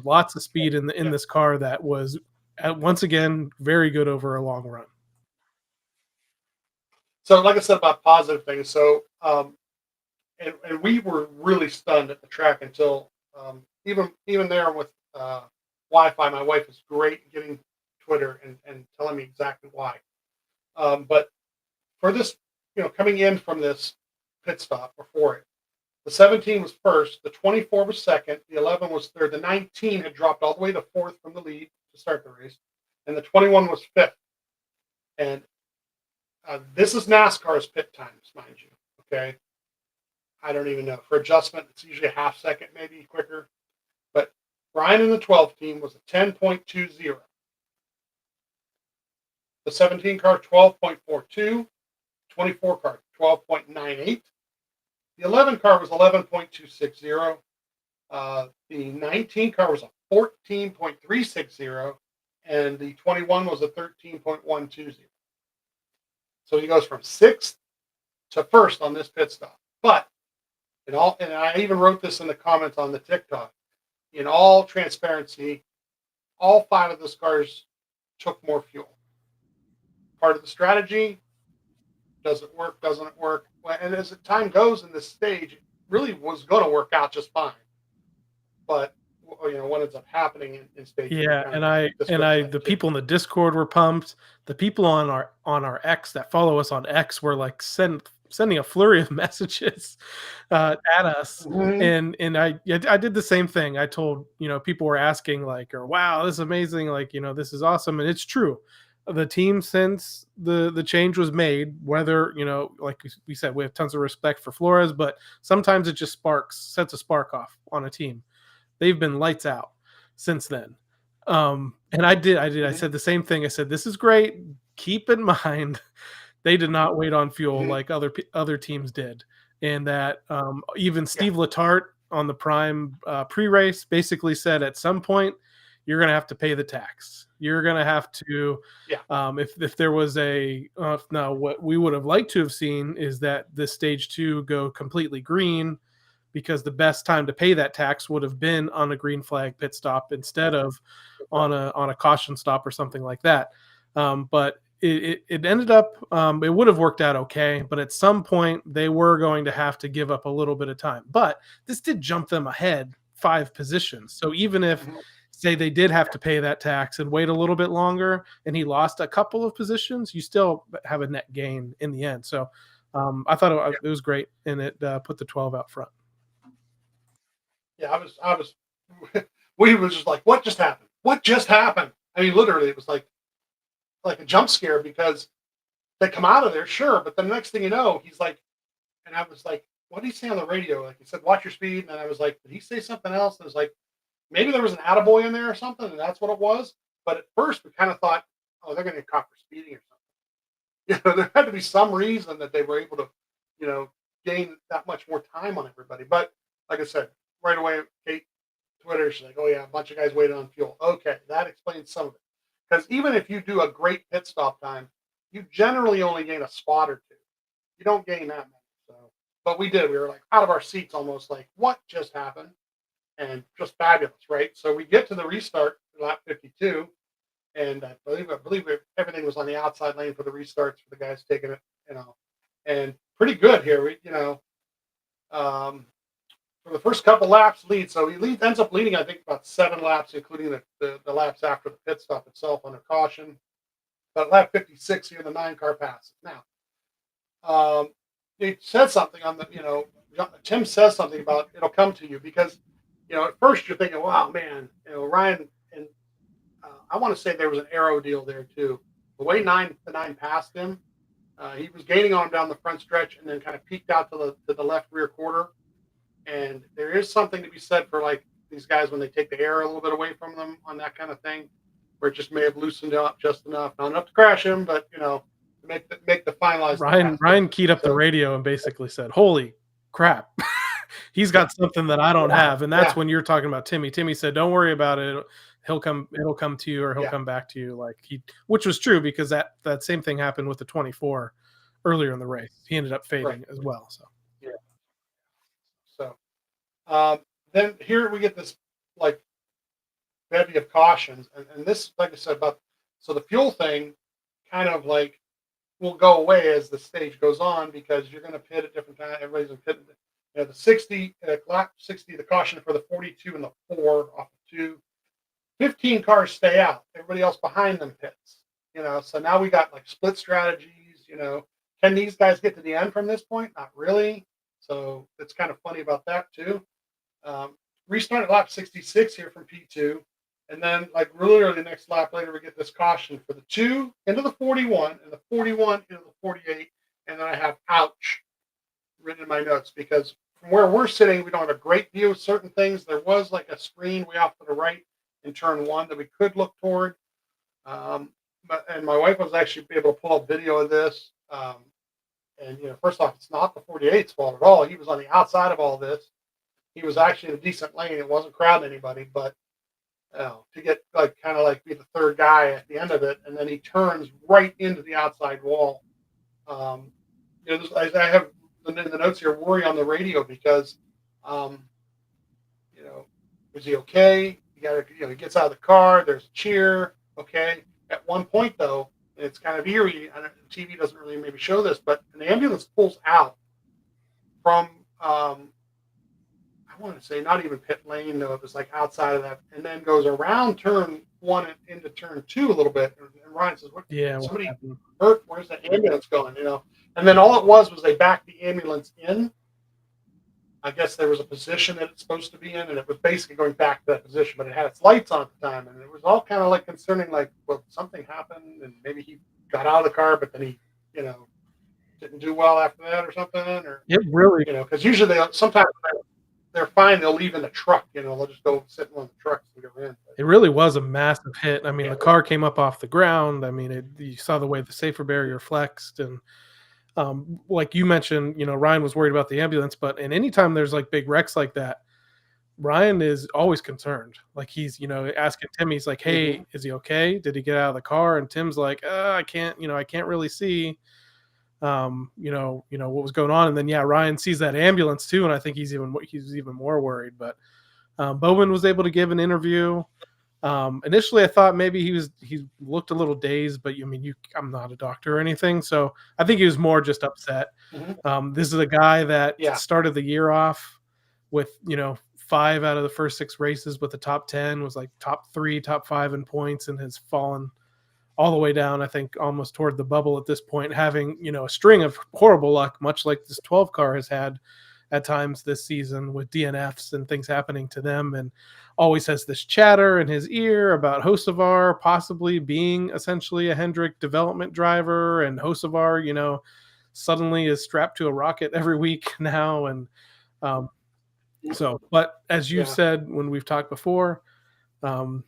lots of speed in this car that was once again very good over a long run. So, like I said about positive things, so. And we were really stunned at the track until even there with Wi-Fi. My wife is great at getting Twitter and telling me exactly why. But for this, coming in from this pit stop before it, the 17 was first, the 24 was second, the 11 was third, the 19 had dropped all the way to fourth from the lead to start the race, and the 21 was fifth. And this is NASCAR's pit times, mind you. Okay. I don't even know. For adjustment, it's usually a half second, maybe quicker. But Ryan in the 12 team was a 10.20. The 17 car, 12.42. 24 car, 12.98. The 11 car was 11.260. The 19 car was a 14.360. And the 21 was a 13.120. So he goes from 6th to 1st on this pit stop. But and I even wrote this in the comments on the TikTok. In all transparency, all 5 of those cars took more fuel. Part of the strategy. Does it work? Doesn't it work? Well, and as the time goes in this stage, it really was going to work out just fine. But what ends up happening in stage three Yeah, kind and of disrupts that the too. people in the Discord were pumped. The people on our X that follow us on X were like sending a flurry of messages at us, Mhm. and yeah, I did the same thing. I told people were asking like, or wow, this is amazing, like this is awesome, and it's true. The team since the change was made, whether like we said, we have tons of respect for Flores, but sometimes it just sets a spark off on a team. They've been lights out since then. And I Mhm. said the same thing. I said, this is great. Keep in mind, they did not wait on fuel Mhm. like other teams did. And that even Yeah. Steve Letarte on the Prime pre-race basically said at some point, you're going to have to pay the tax. You're going to have to, Yeah. if there was now what we would have liked to have seen is that this stage 2 go completely green, because the best time to pay that tax would have been on a green flag pit stop instead of Right. on a caution stop or something like that. But it ended up it would have worked out okay, but at some point they were going to have to give up a little bit of time. But this did jump them ahead 5 positions. So even if Mhm. say they did have Yeah. to pay that tax and wait a little bit longer and he lost a couple of positions, you still have a net gain in the end. So I thought Yeah. it was great, and it put the 12 out front. Yeah. I was. We was just like, what just happened? What just happened? I mean, literally, it was like a jump scare because they come out of there, sure, but the next thing you know, he's like, and I was like, what did he say on the radio? Like he said, watch your speed, and I was like, did he say something else? And it was like, maybe there was an attaboy in there or something, and that's what it was. But at first, we kind of thought, oh, they're going to get caught for speeding or something. There had to be some reason that they were able to, you know, gain that much more time on everybody. But like I said, right away, Kate, Twitter, she's like, oh yeah, a bunch of guys waited on fuel. Okay, that explains some of it. Because even if you do a great pit stop time, you generally only gain a spot or two. You don't gain that many. So, but we did. We were like out of our seats, almost like, what just happened? And just fabulous, right? So we get to the restart, lap 52, and I believe everything was on the outside lane for the restarts for the guys taking it, and pretty good here. Um, for the first couple laps lead, so ends up leading I think about 7 laps, including the laps after the pit stop itself under caution. But lap 56 here, the 9 car passes. Now, he said something on the, Tim says something about it'll come to you because, at first you're thinking, wow, man, Ryan, and I want to say there was an arrow deal there too. The way the 9 passed him, he was gaining on him down the front stretch and then kind of peeked out to the left rear quarter. And there is something to be said for like these guys when they take the air a little bit away from them on that kind of thing, where it just may have loosened up just enough, not enough to crash him, but to make the finalized pass Ryan decent. keyed up the So radio and basically said, "Holy crap, he's yeah, got something that I don't yeah, have." And that's yeah, when you're talking about Timmy. Timmy said, "Don't worry about it. It'll come to you, or he'll yeah, come back to you." Which was true because that same thing happened with the 24 earlier in the race. He ended up right, fading as well. So yeah. So um, then here we get this like bevy of cautions, and this, like I said, about so the fuel thing kind of like will go away as the stage goes on because you're going to pit at different times. Everybody's going to pit. The 60 lap 60, the caution for the 42 and the 4 off of 2. 15 cars stay out. Everybody else behind them pits. So now we got like split strategies. Can these guys get to the end from this point? Not really. So it's kind of funny about that too. Um, Restart at lap 66 here from P2. And then, like, really early next lap later, we get this caution for the 2 into the 41 and the 41 into the 48. And then I have ouch written in my notes because from where we're sitting, we don't have a great view of certain things. There was like a screen way off to the right in turn 1 that we could look toward. And my wife was actually able to pull up video of this. And, first off, it's not the 48's fault at all. He was on the outside of all this. He was actually in a decent lane. It wasn't crowding anybody, but to get like kind of like be the third guy at the end of it, and then he turns right into the outside wall. Um, I have in the notes here worry on the radio because, um, is he okay? He gets out of the car. There's a cheer. Okay, At one point, though, and it's kind of eerie. I don't, TV doesn't really maybe show this, but an ambulance pulls out from I want to say not even pit lane, though it was like outside of that, and then goes around turn one and into turn two a little bit. And Ryan says, "What? Yeah, what Somebody happened? hurt? Where's the ambulance going?" You know. And then all it was they backed the ambulance in. I guess there was a position that it's supposed to be in, and it was basically going back to that position, but it had its lights on at the time, and it was all kind of like concerning, like, well, something happened, and maybe he got out of the car, but then he, you know, didn't do well after that or something, or It really, you know, because usually sometimes they're fine, they'll leave in the truck, you know, they'll just go sit in one of the trucks and go in. But, it really was a massive hit. I mean, yeah, the car came up off the ground. I mean, you saw the way the safer barrier flexed, and like you mentioned, Ryan was worried about the ambulance, but and anytime there's like big wrecks like that, Ryan is always concerned. Like he's, asking Tim, he's like, mm-hmm. "Hey, is he okay? Did he get out of the car?" And Tim's like, I can't really see, what was going on." And then yeah, Ryan sees that ambulance too, and I think he's even more worried. But Bowman was able to give an interview. Initially, I thought maybe he looked a little dazed, but I'm not a doctor or anything, so I think he was more just upset. Mm-hmm. This is a guy that Yeah, started the year off with 5 out of the first 6 races with the top 10, was like top 3, top 5 in points, and has fallen all the way down. I think almost toward the bubble at this point, having a string of horrible luck, much like this 12 car has had at times this season with DNFs and things happening to them, and always has this chatter in his ear about Hocevar possibly being essentially a Hendrick development driver, and Hocevar, suddenly is strapped to a rocket every week now. And um, but as you've yeah, said when we've talked before, um,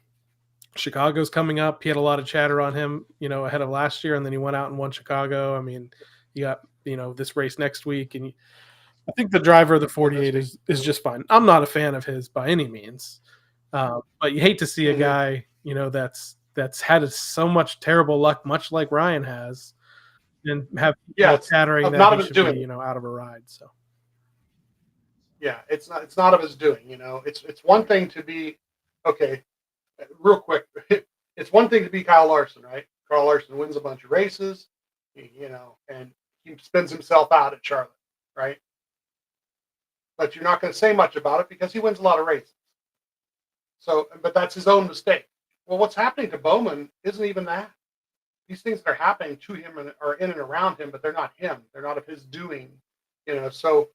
Chicago's coming up. He had a lot of chatter on him, ahead of last year, and then he went out and won Chicago. I mean, you got this race next week, and I think the driver of the or this 48 week. is just fine. I'm not a fan of his by any means, but you hate to see a Mm-hmm. guy that's had so much terrible luck, much like Ryan has, and have Yeah, people it's chattering of that not he of his should be, doing. out of a ride. So Yeah, it's not of his doing. You know, it's one thing to be okay. Real quick, it's one thing to be Kyle Larson, right? Kyle Larson wins a bunch of races, and he spins himself out at Charlotte, right? But you're not going to say much about it because he wins a lot of races. So, but that's his own mistake. Well, what's happening to Bowman isn't even that. These things that are happening to him and are in and around him, but they're not him. They're not of his doing. So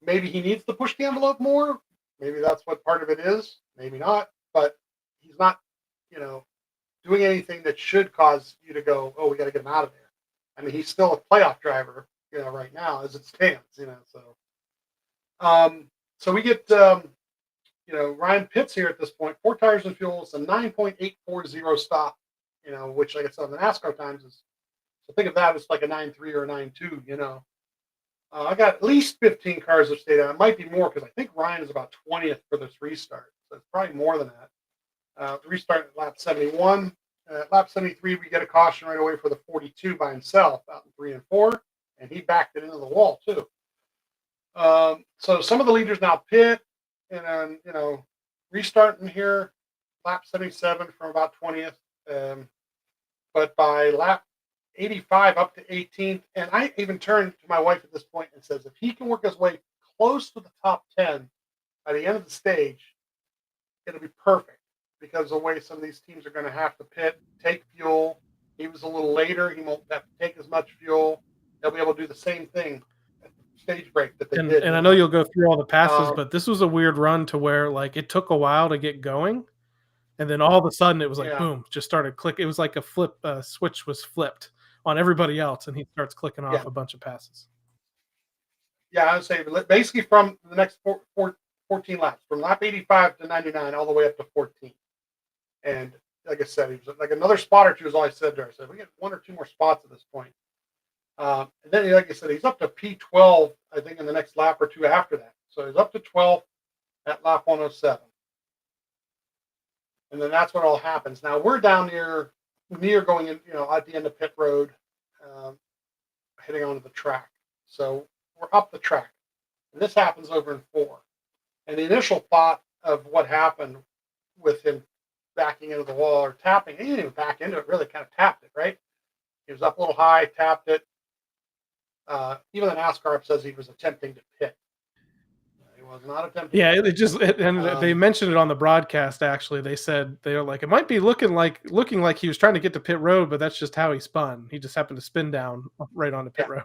maybe he needs to push the envelope more. Maybe that's what part of it is. Maybe not. But he's not, you know, doing anything that should cause you to go, oh, we got to get him out of there. I mean, he's still a playoff driver, right now as it stands. So we get, Ryan Pitts here at this point, 4 tires and fuel. It's a 9.840 stop, which, like I said, on the NASCAR times is, so think of that as like a 9.3 or a 9.2. I got at least 15 cars that stayed out. It might be more because I think Ryan is about 20th for this restart. So it's probably more than that. The restart at lap 71. At lap 73, we get a caution right away for the 42 by himself out in 3 and 4. And he backed it into the wall, too. So some of the leaders now pit and then, restarting here, lap 77 from about 20th. But by lap 85 up to 18th, and I even turned to my wife at this point and says, if he can work his way close to the top 10 by the end of the stage, it'll be perfect because the way some of these teams are going to have to pit, take fuel. He was a little later. He won't have to take as much fuel. They'll be able to do the same thing at the stage break that they and did. and I know you'll go through all the passes, Um, but this was a weird run to where like it took a while to get going, and then all of a sudden it was like yeah, boom, just started click. It was like a switch was flipped on everybody else, and he starts clicking yeah, off a bunch of passes. yeah. I would say basically from the next 14 laps, from lap 85 to 99, all the way up to 14. And like I said, he was like another spot or two is all I said there. I said, we get 1 or 2 more spots at this point. And then, like I said, he's up to P12, I think, in the next lap or two after that. So he's up to 12 at lap 107. And then that's what all happens. Now we're down near going in, at the end of pit road, um, heading onto the track. So we're up the track. And this happens over in 4. And the initial thought of what happened with him backing into the wall or tapping. He didn't even back into it, really kind of tapped it, right? He was up a little high, tapped it. Even the NASCAR says he was attempting to pit. He was not attempting. Yeah, and they mentioned it on the broadcast. Actually, they said they were like, it might be looking like he was trying to get to pit road, but that's just how he spun. He just happened to spin down right onto pit road.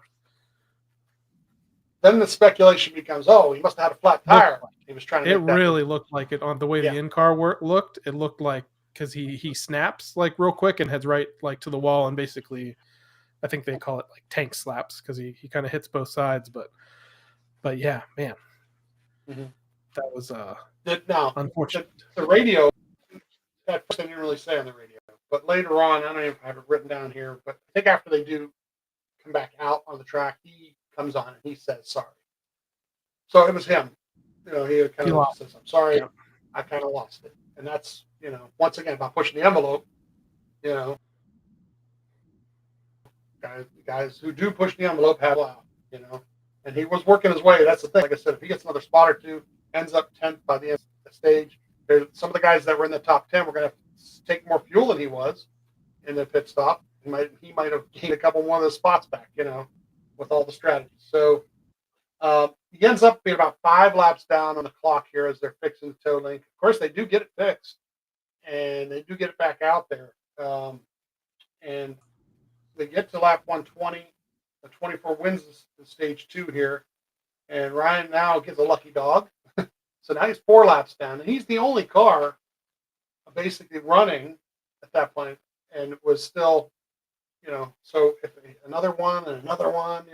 Then the speculation becomes, oh, he must have had a flat tire. He was trying to. It really looked like it on the way the in-car looked. It looked like because he snaps like real quick and heads right like to the wall and basically, I think they call it like tank slaps because he kind of hits both sides. But yeah, man, that was unfortunate. The radio. At first, I didn't really say on the radio, but later on, I don't even have it written down here. But I think after they do come back out on the track, he comes on and he says sorry. So it was him. He kind of says, "I'm sorry, yeah. I kind of lost it," and that's once again about pushing the envelope. Guys who do push the envelope have out. And he was working his way. That's the thing. Like I said, if he gets another spot or two, ends up 10th by the end of the stage. There's some of the guys that were in the top 10 were going to take more fuel than he was in the pit stop. He might have gained a couple more of those spots back, with all the strategies. So he ends up being about 5 laps down on the clock here as they're fixing the toe link. Of course, they do get it fixed, and they do get it back out there. And they get to lap 120. The 24 wins the stage 2 here, and Ryan now gets a lucky dog. So now he's 4 laps down, and he's the only car basically running at that point, and it was still, so if another one and another one,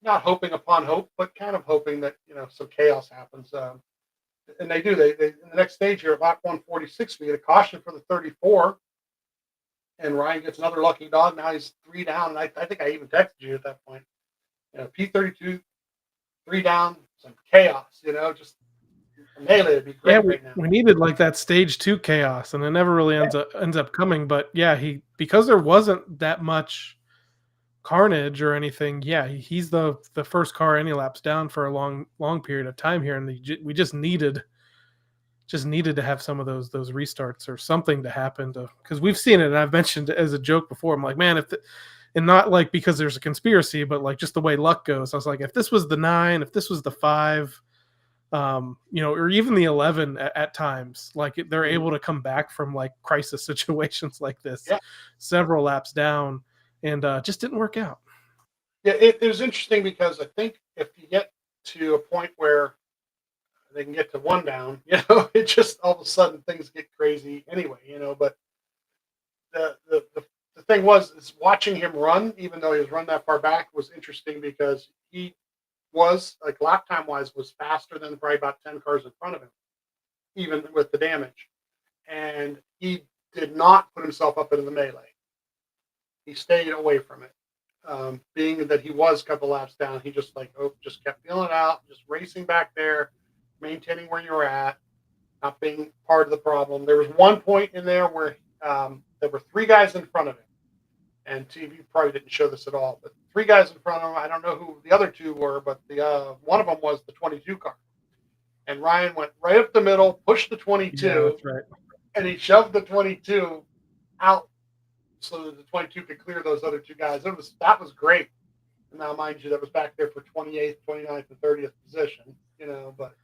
not hoping upon hope, but kind of hoping that, some chaos happens. And they do. They in the next stage here at lap 146, we get a caution for the 34. And Ryan gets another lucky dog. Now he's 3 down. And I think I even texted you at that point. P32, 3 down, some chaos, just a melee would be great right now. We needed like that stage 2 chaos, and it never really ends up coming. But yeah, because there wasn't that much carnage or anything. Yeah, he's the first car any laps down for a long period of time here, and we just needed to have some of those restarts or something to happen because we've seen it, and I've mentioned it as a joke before. I'm like, man, and not like because there's a conspiracy, but like just the way luck goes. I was like, if this was the 9, if this was the 5, or even the 11 at times, like they're able to come back from like crisis situations like this, several laps down, and just didn't work out. Yeah, it was interesting because I think if you get to a point where they can get to 1 down, it just all of a sudden things get crazy anyway, but the thing is watching him run, even though he was running that far back, was interesting because he was like lap time wise was faster than probably about 10 cars in front of him, even with the damage. And he did not put himself up into the melee. He stayed away from it. Being that he was a couple laps down, he just kept feeling it out, just racing back there, maintaining where you're at, not being part of the problem. There was one point in there where there were 3 guys in front of him, and TV probably didn't show this at all, but 3 guys in front of him. I don't know who the other 2 were, but the one of them was the 22 car, and Ryan went right up the middle, pushed the 22, that's right, and he shoved the 22 out so that the 22 could clear those other 2 guys. That was great. And now, mind you, that was back there for 28th, 29th, and 30th position, but.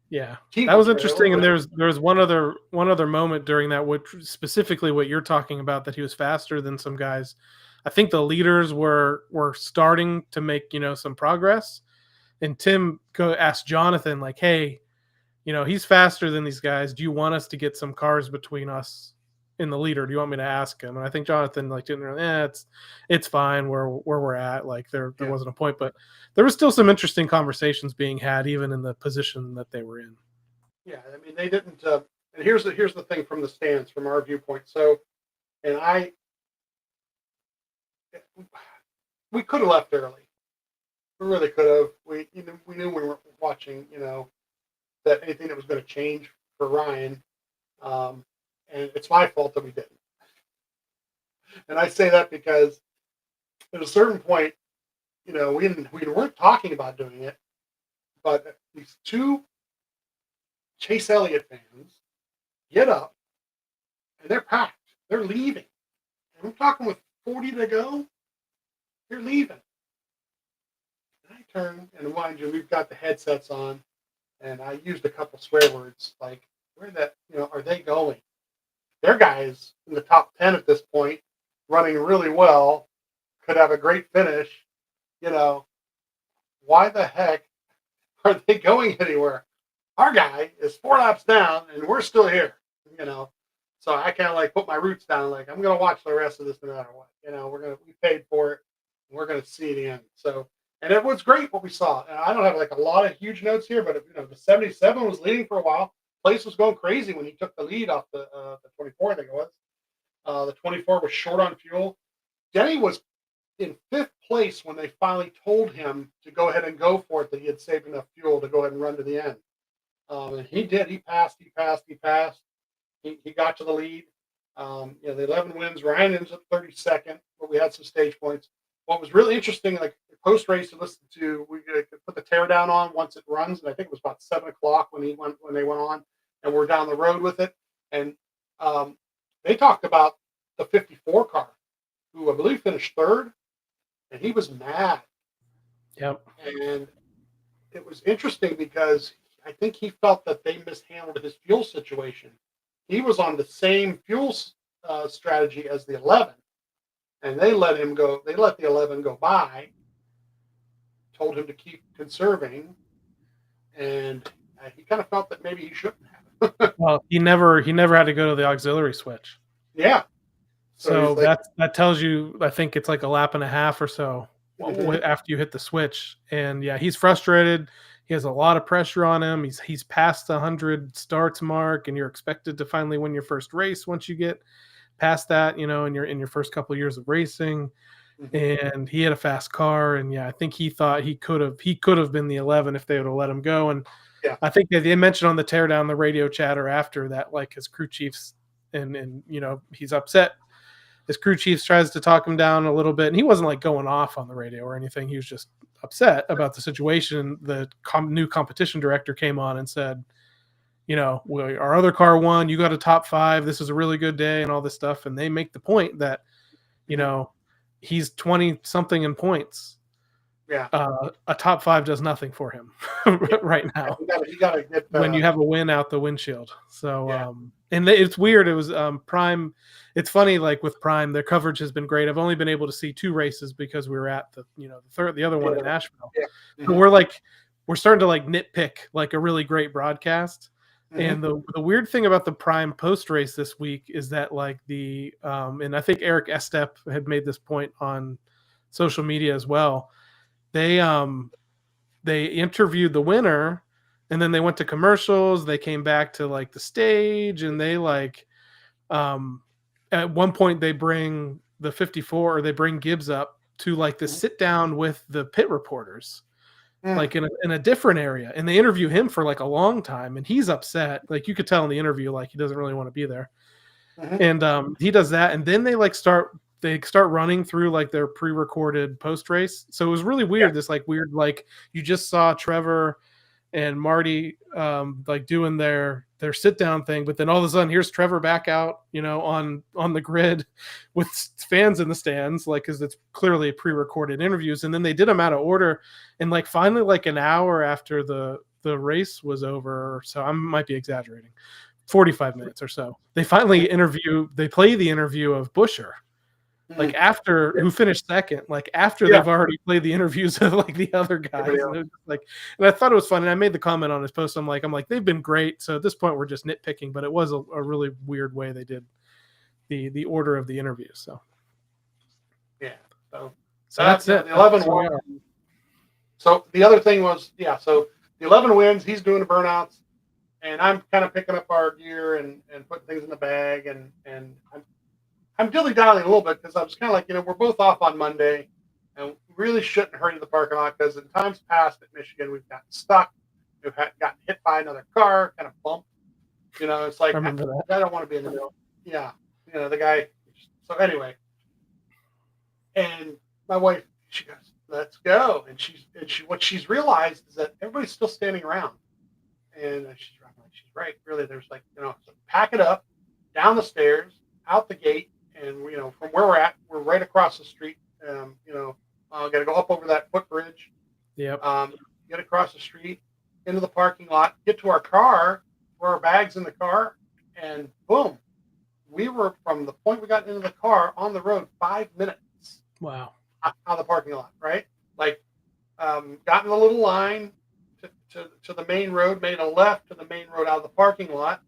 Yeah, that was interesting. And there's one other moment during that, which specifically what you're talking about, that he was faster than some guys. I think the leaders were starting to make some progress, and Tim asked Jonathan like, "Hey, he's faster than these guys. Do you want us to get some cars between us in the leader? Do you want me to ask him?" And I think Jonathan didn't really, it's fine where we're at. Like there wasn't a point, but there was still some interesting conversations being had even in the position that they were in. Yeah, I mean they didn't. And here's the thing from the stands, from our viewpoint. So, and we could have left early. We really could have. We knew we were watching. That anything that was going to change for Ryan. And it's my fault that we didn't. And I say that because at a certain point, we weren't talking about doing it, but these 2 Chase Elliott fans get up and they're packed. They're leaving. And I'm talking with 40 to go. They're leaving. And I turn, and mind you, we've got the headsets on, and I used a couple swear words like, are they going? Their guys in the top 10 at this point, running really well, could have a great finish. Why the heck are they going anywhere? Our guy is 4 laps down, and we're still here. So I kind of like put my roots down. Like, I'm going to watch the rest of this no matter what. We paid for it. And we're going to see the end. So, and it was great what we saw. And I don't have like a lot of huge notes here, but the 77 was leading for a while. Place was going crazy when he took the lead off the 24, I think it was. The 24 was short on fuel. Denny was in 5th place when they finally told him to go ahead and go for it, that he had saved enough fuel to go ahead and run to the end. And he did. He passed. He got to the lead. The 11 wins. Ryan ends up 32nd, but we had some stage points. What was really interesting, like post race, to listen to, we could put the teardown on once it runs, and I think it was about 7 o'clock when they went on, and we're down the road with it. And they talked about the 54 car, who I believe finished 3rd, and he was mad. Yep. And it was interesting because I think he felt that they mishandled his fuel situation. He was on the same fuel strategy as the 11, and they let him go. They let the 11 go by, told him to keep conserving, and he kind of felt that maybe he shouldn't have. Well, he never had to go to the auxiliary switch. Yeah. So that tells you, I think it's like a lap and a half or so after you hit the switch. And yeah, he's frustrated. He has a lot of pressure on him. He's past the 100 starts mark, and you're expected to finally win your first race once you get past that, in your first couple of years of racing. And he had a fast car, and yeah, I think he thought he could have been the 11 if they would have let him go. And yeah, I think they mentioned on the teardown, the radio chatter after that, like his crew chiefs and he's upset. His crew chiefs tries to talk him down a little bit, and he wasn't like going off on the radio or anything. He was just upset about the situation. The new competition director came on and said, our other car won. You got a top 5. This is a really good day, and all this stuff. And they make the point that, he's 20 something in points. Yeah. A top 5 does nothing for him right now. You gotta get when you have a win out the windshield. So, yeah. And it's weird. It was Prime. It's funny, like with Prime, their coverage has been great. I've only been able to see 2 races because we were at the other one in Nashville. Yeah. So we're starting to like nitpick like a really great broadcast. And the weird thing about the Prime post race this week is that like and I think Eric Estep had made this point on social media as well. They interviewed the winner, and then they went to commercials. They came back to like the stage, and they at one point they bring the 54, or they bring Gibbs up to like the sit down with the pit reporters, like in a different area, and they interview him for like a long time, and he's upset. Like you could tell in the interview, like he doesn't really want to be there. And he does that, and then they start running through like their pre-recorded post race. So it was really weird. This like weird, like you just saw Trevor and Marty like doing their sit down thing, but then all of a sudden here's Trevor back out, on the grid with fans in the stands, like because it's clearly pre-recorded interviews. And then they did them out of order, and like finally, like an hour after the race was over, so I might be exaggerating, 45 minutes or so, they finally play the interview of Buescher. Like after who finished second, like after they've already played the interviews of like the other guys, and I thought it was fun. And I made the comment on his post. I'm like they've been great. So at this point, we're just nitpicking, but it was a really weird way they did the order of the interview. So yeah, so that's it. The 11 won. So the other thing was so the 11 wins. He's doing the burnouts, and I'm kind of picking up our gear and putting things in the bag, and I'm dilly-dallying a little bit because I was kind of like, we're both off on Monday, and we really shouldn't hurry to the parking lot because in times past at Michigan, we've gotten stuck. We've gotten hit by another car, kind of bumped. It's like, I don't want to be in the middle. Yeah. The guy. So anyway, and my wife, she goes, let's go. And what she's realized is that everybody's still standing around. And she's right. Really, there's like, so pack it up. down the stairs, out the gate, and from where we're right across the street. Got to go up over that footbridge. Yep. Get across the street into the parking lot, get to our car, throw our bags in the car, and boom, we were from the point we got into the car on the road 5 minutes. Wow. Out of the parking lot, right? Like, got in a little line to the main road, made a left to the main road out of the parking lot.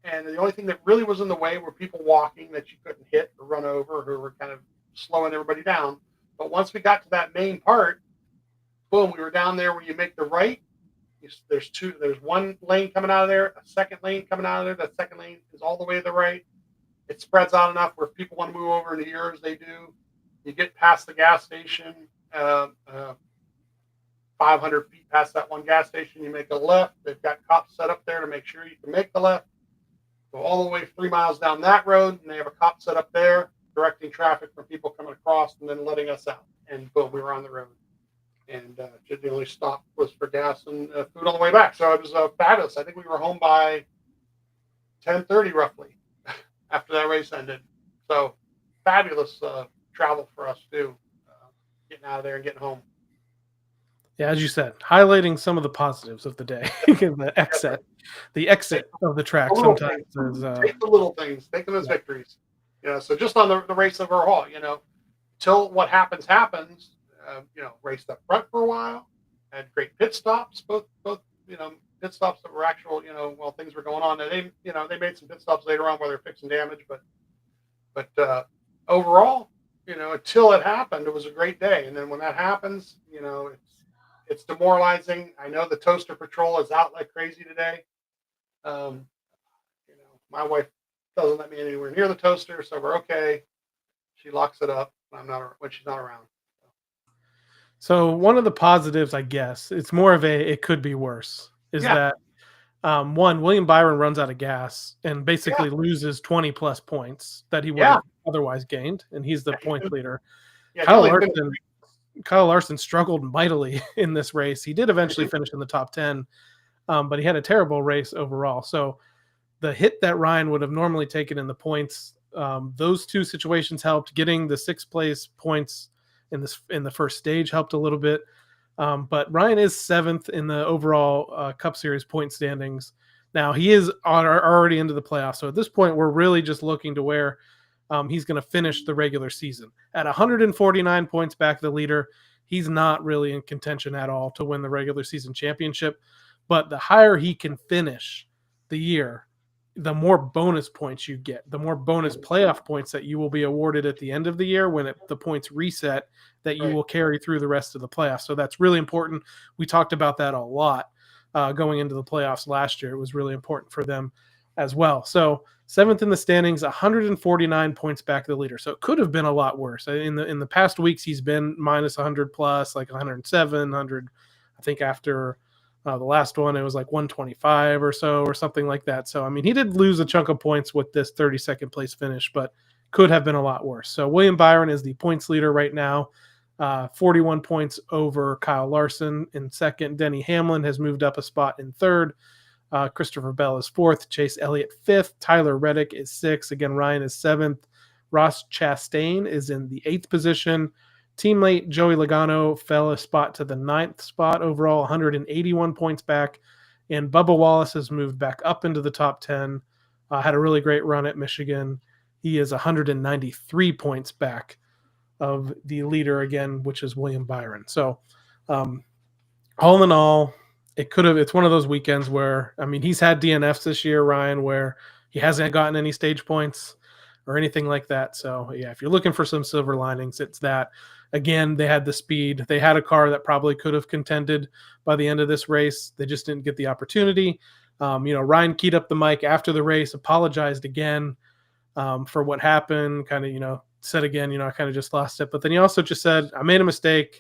And the only thing that really was in the way were people walking that you couldn't hit or run over, who were kind of slowing everybody down. But once we got to that main part, boom, we were down there where you make the right. There's one lane coming out of there, a second lane coming out of there. That second lane is all the way to the right. It spreads out enough where if people want to move over into yours, they do. You get past the gas station, 500 feet past that one gas station, you make a left. They've got cops set up there to make sure you can make the left. Go all the way 3 miles down that road, and they have a cop set up there directing traffic from people coming across and then letting us out. And boom, we were on the road. And the only stop was for gas and food on the way back. So it was fabulous. I think we were home by 10:30 roughly after that race ended. So fabulous travel for us too, getting out of there and getting home. Yeah, as you said, highlighting some of the positives of the day. the exit of the track sometimes is take the little things, take them as victories. So just on the race overall, till what happens. Raced up front for a while, had great pit stops, both pit stops that were actual, while things were going on. And they made some pit stops later on where they're fixing damage, but overall, until it happened, it was a great day. And then when that happens, it's demoralizing. I know the toaster patrol is out like crazy today. My wife doesn't let me anywhere near the toaster, so we're okay. She locks it up when she's not around. So one of the positives, I guess, it's more of it could be worse, is that one, William Byron runs out of gas and basically loses 20 plus points that he would have otherwise gained, and he's the point leader. Yeah, Kyle Larson struggled mightily in this race. He did eventually finish in the top 10, but he had a terrible race overall. So the hit that Ryan would have normally taken in the points, those two situations helped. Getting the 6th place points in the first stage helped a little bit. But Ryan is 7th in the overall Cup Series point standings. Now he is already into the playoffs. So at this point, we're really just looking to where he's going to finish the regular season. At 149 points back the leader, he's not really in contention at all to win the regular season championship. But the higher he can finish the year, the more bonus points you get, the more bonus playoff points that you will be awarded at the end of the year when the points reset that you will carry through the rest of the playoffs. So that's really important. We talked about that a lot going into the playoffs last year. It was really important for them as well. So 7th in the standings, 149 points back the leader. So it could have been a lot worse. In the past weeks, he's been minus 100 plus, like 107, 100. I think after the last one, it was like 125 or so or something like that. So, I mean, he did lose a chunk of points with this 32nd place finish, but could have been a lot worse. So William Byron is the points leader right now, 41 points over Kyle Larson in second. Denny Hamlin has moved up a spot in third. Christopher Bell is 4th. Chase Elliott 5th. Tyler Reddick is 6th. Again, Ryan is 7th. Ross Chastain is in the 8th position. Teammate Joey Logano fell a spot to the 9th spot overall, 181 points back. And Bubba Wallace has moved back up into the top 10. Had a really great run at Michigan. He is 193 points back of the leader again, which is William Byron. So all in all, it's one of those weekends where, I mean, he's had DNFs this year, Ryan, where he hasn't gotten any stage points or anything like that. So yeah, if you're looking for some silver linings, it's that. Again, they had the speed. They had a car that probably could have contended by the end of this race. They just didn't get the opportunity. Ryan keyed up the mic after the race, apologized again for what happened, kind of, said again, I kind of just lost it. But then he also just said, I made a mistake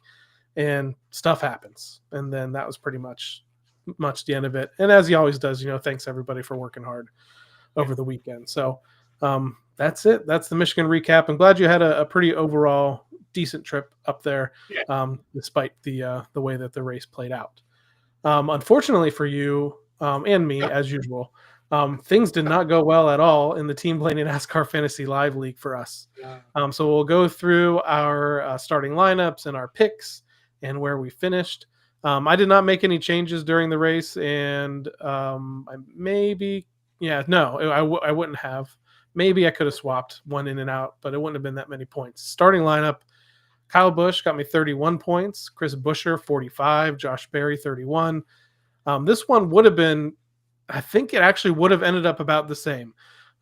and stuff happens. And then that was pretty much the end of it. And as he always does, thanks everybody for working hard over the weekend. So that's it. That's the Michigan recap. I'm glad you had a pretty overall decent trip up there, despite the way that the race played out. Unfortunately for you and me, as usual, Things did not go well at all in the Team Blaney NASCAR Fantasy Live League for us. Yeah. So we'll go through our starting lineups and our picks and where we finished. I did not make any changes during the race, and I wouldn't have. Maybe I could have swapped one in and out, but it wouldn't have been that many points. Starting lineup, Kyle Busch got me 31 points, Chris Buescher 45, Josh Berry 31. This one would have been, I think it actually would have ended up about the same.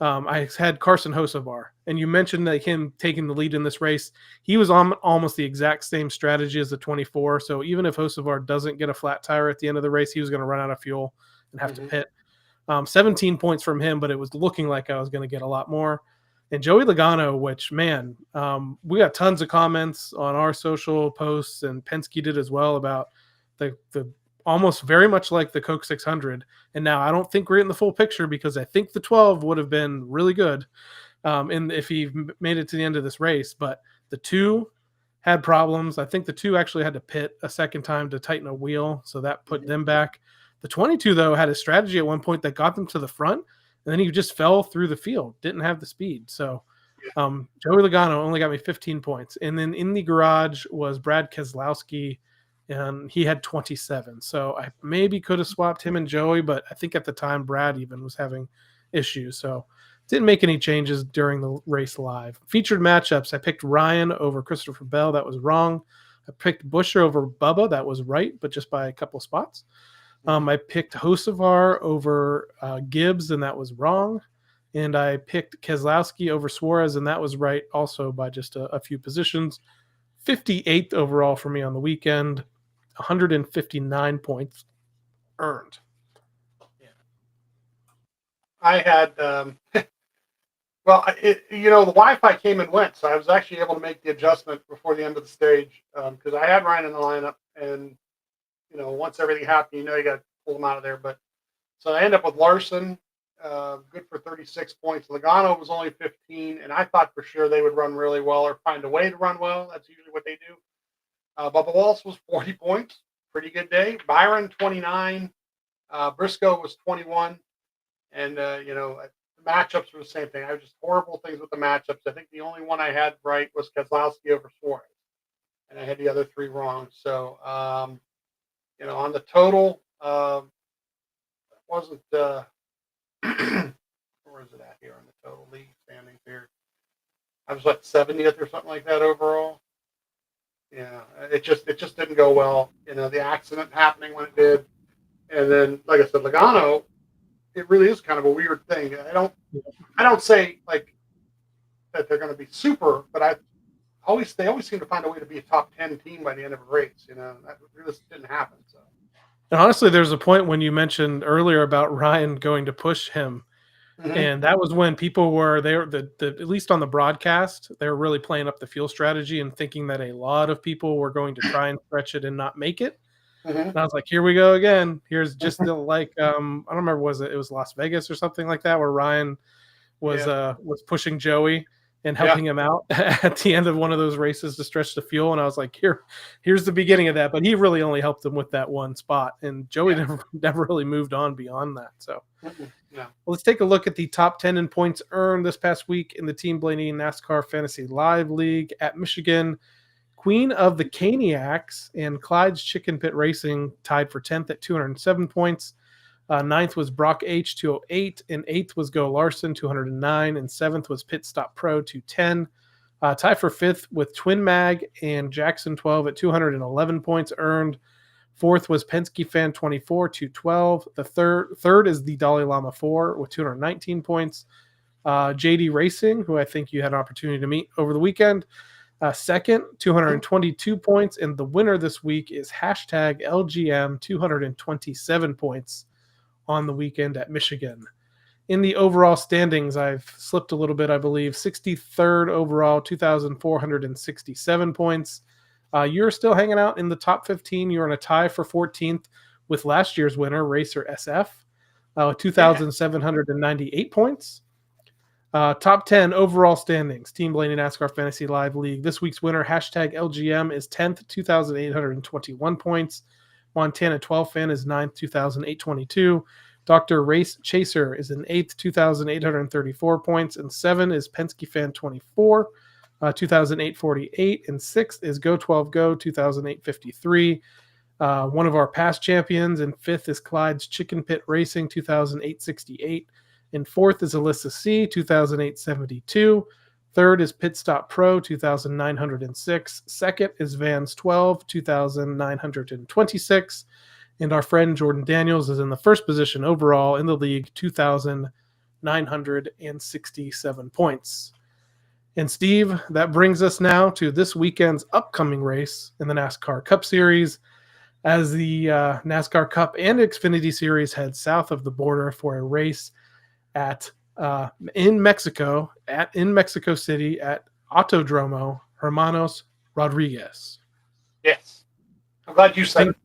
I had Carson Hocevar, and you mentioned that him taking the lead in this race. He was on almost the exact same strategy as the 24. So even if Hocevar doesn't get a flat tire at the end of the race, he was going to run out of fuel and have to pit. 17 points from him, but it was looking like I was going to get a lot more. And Joey Logano, which, man, we got tons of comments on our social posts, and Penske did as well, about the almost very much like the Coke 600. And now I don't think we're in the full picture, because I think the 12 would have been really good if he made it to the end of this race. But the 2 had problems. I think the 2 actually had to pit a second time to tighten a wheel, so that put them back. The 22, though, had a strategy at one point that got them to the front, and then he just fell through the field, didn't have the speed. So Joey Logano only got me 15 points. And then in the garage was Brad Keselowski, and he had 27. So I maybe could have swapped him and Joey, but I think at the time Brad even was having issues. So didn't make any changes during the race live. Featured matchups, I picked Ryan over Christopher Bell. That was wrong. I picked Buescher over Bubba. That was right, but just by a couple spots. I picked Hocevar over Gibbs, and that was wrong. And I picked Keselowski over Suarez, and that was right also by just a few positions. 58th overall for me on the weekend, 159 points earned. Yeah. I had, the Wi-Fi came and went, so I was actually able to make the adjustment before the end of the stage, because I had Ryan in the lineup, and once everything happened, you got to pull them out of there. But so I end up with Larson, good for 36 points. Logano was only 15, and I thought for sure they would run really well or find a way to run well. That's usually what they do. Bubba Wallace was 40 points, pretty good day. Byron 29, Briscoe was 21, and the matchups were the same thing. I was just horrible things with the matchups. I think the only one I had right was Keselowski over Suarez, and I had the other 3 wrong. So on the total, wasn't where is it at here on the total league standings here? I was 70th or something like that overall. Yeah, it just didn't go well. The accident happening when it did, and then like I said, Logano, it really is kind of a weird thing. I don't say like that they're going to be super, but they always seem to find a way to be a top 10 team by the end of a race. That really didn't happen. So. And honestly, there's a point when you mentioned earlier about Ryan going to push him. Mm-hmm. And that was when people were at least on the broadcast, they were really playing up the fuel strategy and thinking that a lot of people were going to try and stretch it and not make it. Mm-hmm. And I was like, here we go again. Here's just I don't remember, it was Las Vegas or something like that, where Ryan was pushing Joey and helping him out at the end of one of those races to stretch the fuel. And I was like, here's the beginning of that. But he really only helped him with that one spot. And Joey never really moved on beyond that. So well, let's take a look at the top 10 in points earned this past week in the Team Blaney NASCAR Fantasy Live League at Michigan. Queen of the Caniacs and Clyde's Chicken Pit Racing tied for 10th at 207 points. 9th was Brock H, 208, and 8th was Go Larson, 209, and 7th was Pit Stop Pro, 210. Tie for 5th with Twin Mag and Jackson 12 at 211 points earned. 4th was Penske Fan 24, 212. The third is the Dalai Lama 4 with 219 points. JD Racing, who I think you had an opportunity to meet over the weekend, second, 222 points. And the winner this week is hashtag LGM, 227 points on the weekend at Michigan. In the overall standings, I've slipped a little bit, I believe. 63rd overall, 2,467 points. You're still hanging out in the top 15. You're in a tie for 14th with last year's winner, Racer SF, 2,798 points. Top 10 overall standings, Team Blaney NASCAR Fantasy Live League. This week's winner, hashtag LGM, is 10th, 2,821 points. Montana 12 Fan is 9th, 2,822. Dr. Race Chaser is in 8th, 2,834 points. And 7 is Penske Fan 24, 2,848. And 6th is Go 12 Go, 2,853. One of our past champions. And 5th is Clyde's Chicken Pit Racing, 2,868. And 4th is Alyssa C, 2,872. 3rd is Pit Stop Pro, 2,906. 2nd is Vans 12, 2,926. And our friend Jordan Daniels is in the first position overall in the league, 2,967 points. And Steve, that brings us now to this weekend's upcoming race in the NASCAR Cup Series, as the NASCAR Cup and Xfinity Series head south of the border for a race at in Mexico City at Autodromo Hermanos Rodriguez. Yes. I'm glad you said it.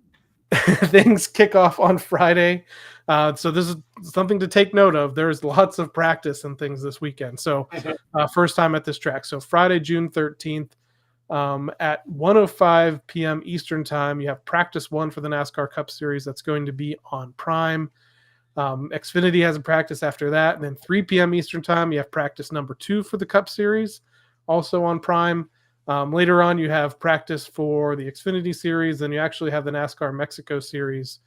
Things kick off on Friday. So this is something to take note of. There's lots of practice and things this weekend. So first time at this track. So Friday, June 13th at 1:05 p.m. Eastern time, you have practice 1 for the NASCAR Cup Series. That's going to be on Prime. Xfinity has a practice after that. And then 3 p.m. Eastern time, you have practice number 2 for the Cup Series, also on Prime. Later on, you have practice for the Xfinity Series, and you actually have the NASCAR Mexico Series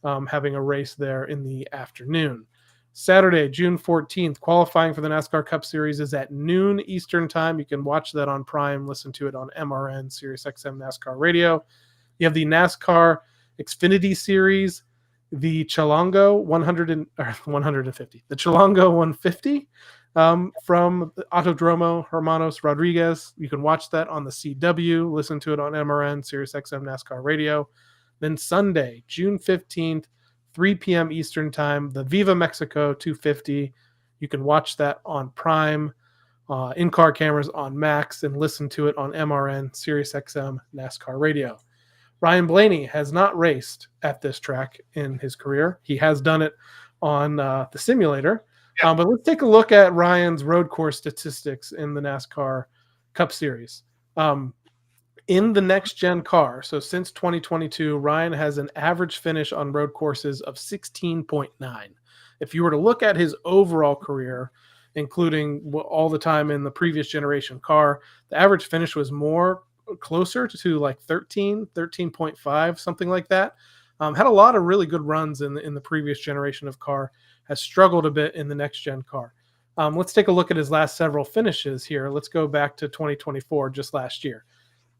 having a race there in the afternoon. Saturday, June 14th, qualifying for the NASCAR Cup Series is at noon Eastern time. You can watch that on Prime, listen to it on MRN, SiriusXM NASCAR Radio. You have the NASCAR Xfinity Series, the Chilongo 150, the Chilongo 150. From Autodromo Hermanos Rodriguez. You can watch that on the CW, listen to it on MRN, SiriusXM NASCAR Radio. Then Sunday, June 15th, 3 p.m. Eastern Time, the Viva Mexico 250. You can watch that on Prime, in-car cameras on Max, and listen to it on MRN, SiriusXM NASCAR Radio. Ryan Blaney has not raced at this track in his career. He has done it on the simulator. But let's take a look at Ryan's road course statistics in the NASCAR Cup Series. In the next-gen car, so since 2022, Ryan has an average finish on road courses of 16.9. If you were to look at his overall career, including all the time in the previous generation car, the average finish was more closer to like 13.5, something like that. Had a lot of really good runs in the previous generation of car, has struggled a bit in the next gen car. Let's take a look at his last several finishes here. Let's go back to 2024, just last year.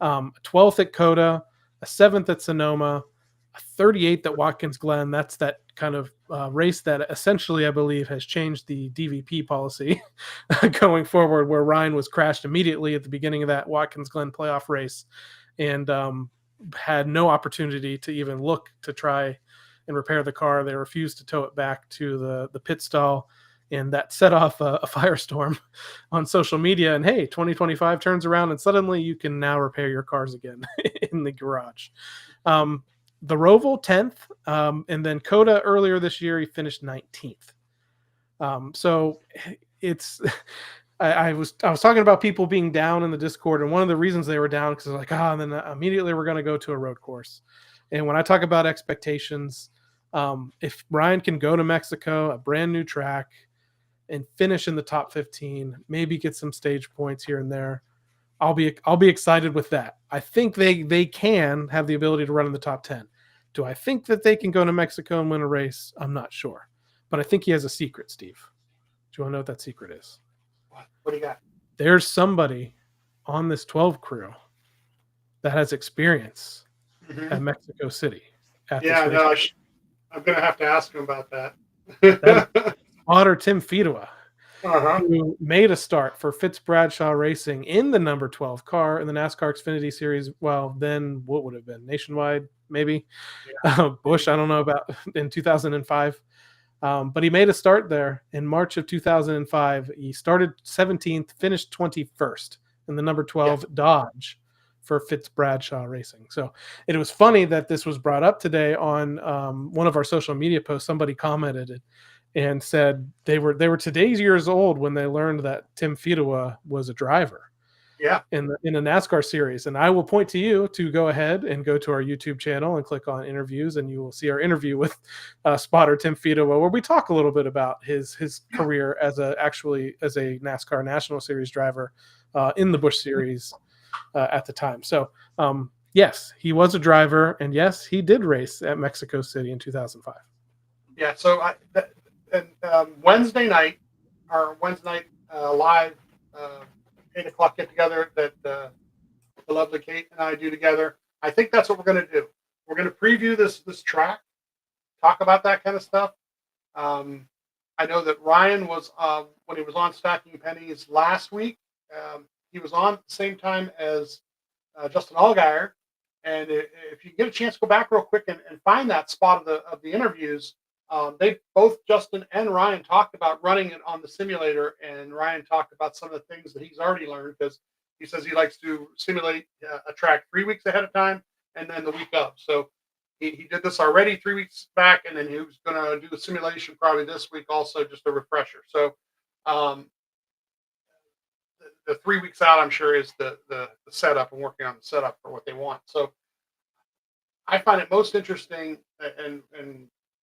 12th at Coda, a 7th at Sonoma, a 38th at Watkins Glen. That's that kind of race that essentially, I believe, has changed the DVP policy going forward, where Ryan was crashed immediately at the beginning of that Watkins Glen playoff race and had no opportunity to even look to try and repair the car. They refused to tow it back to the pit stall, and that set off a firestorm on social media. And hey, 2025 turns around, and suddenly you can now repair your cars again in the garage. The Roval 10th, and then Coda earlier this year, he finished 19th. So it's I was talking about people being down in the Discord, and one of the reasons they were down because they're like, and then immediately we're going to go to a road course. And when I talk about expectations, if Ryan can go to Mexico, a brand new track, and finish in the top 15, maybe get some stage points here and there, I'll be excited with that. I think they can have the ability to run in the top 10. Do I think that they can go to Mexico and win a race? I'm not sure, but I think he has a secret, Steve. Do you want to know what that secret is? What do you got? There's somebody on this 12 crew that has experience at Mexico City. I'm going to have to ask him about that. Otter Tim Fedua, who made a start for Fitz Bradshaw Racing in the number 12 car in the NASCAR Xfinity Series. Well, then what would have been? Nationwide, maybe? Yeah. Busch, I don't know about, in 2005. But he made a start there in March of 2005. He started 17th, finished 21st in the number 12 Dodge for Fitz Bradshaw Racing. So it was funny that this was brought up today on one of our social media posts. Somebody commented it and said they were today's years old when they learned that Tim Fedua was a driver. Yeah. in a NASCAR series. And I will point to you to go ahead and go to our YouTube channel and click on interviews, and you will see our interview with spotter Tim Fido, where we talk a little bit about his career as a NASCAR National Series driver in the Busch Series at the time. So yes, he was a driver, and yes, he did race at Mexico City in 2005. Yeah. So Wednesday night, live 8 o'clock get together that the lovely Kate and I do together. I think that's what we're going to do. We're going to preview this track, talk about that kind of stuff. I know that Ryan was when he was on Stacking Pennies last week. He was on at the same time as Justin Allgaier. And if you get a chance, go back real quick and find that spot of the interviews. They both, Justin and Ryan, talked about running it on the simulator, and Ryan talked about some of the things that he's already learned, because he says he likes to simulate a track 3 weeks ahead of time and then the week of. So he did this already 3 weeks back, and then he was going to do the simulation probably this week also, just a refresher. So the 3 weeks out, I'm sure, is the setup and working on the setup for what they want. So I find it most interesting, and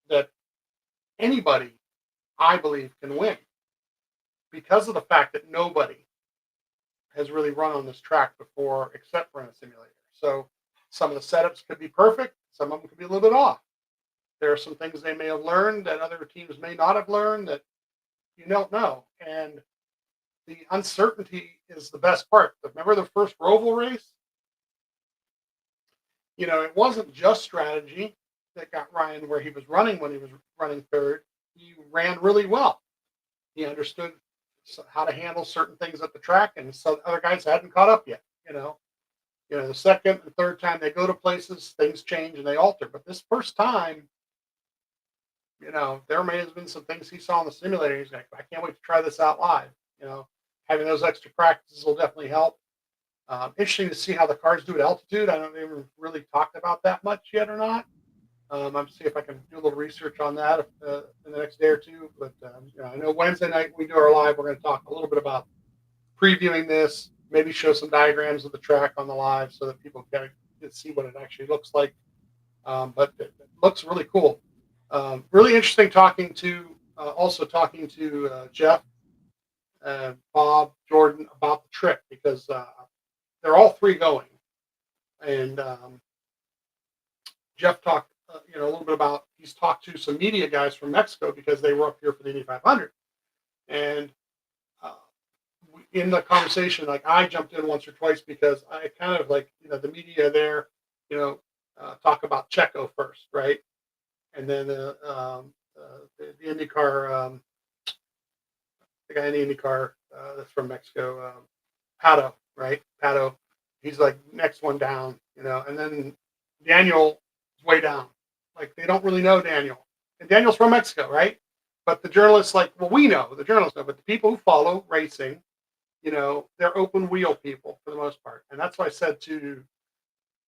that anybody, I believe, can win, because of the fact that nobody has really run on this track before except for in a simulator. So some of the setups could be perfect. Some of them could be a little bit off. There are some things they may have learned that other teams may not have learned that you don't know. And the uncertainty is the best part. Remember the first Roval race? It wasn't just strategy that got Ryan where he was running when he was running third. He ran really well. He understood how to handle certain things at the track, and so other guys hadn't caught up yet. The second and third time they go to places, things change and they alter. But this first time, there may have been some things he saw in the simulator. He's like, I can't wait to try this out live. Having those extra practices will definitely help. Interesting to see how the cars do at altitude. I don't even really talked about that much yet or not. I'm see if I can do a little research on that in the next day or two. But I know Wednesday night when we do our live, we're going to talk a little bit about previewing this, maybe show some diagrams of the track on the live so that people can see what it actually looks like. But it looks really cool. Really interesting talking to Jeff, Bob, Jordan about the trip, because they're all three going. And Jeff talked a little bit about, he's talked to some media guys from Mexico because they were up here for the Indy 500. And in the conversation, like, I jumped in once or twice because I kind of like, the media there, talk about Checo first, right? And then the IndyCar, the guy in the IndyCar that's from Mexico, Pato, right? Pato, he's like next one down, and then Daniel is way down. Like, they don't really know Daniel. And Daniel's from Mexico, right? But the journalists, the journalists know, but the people who follow racing, they're open wheel people for the most part. And that's why I said to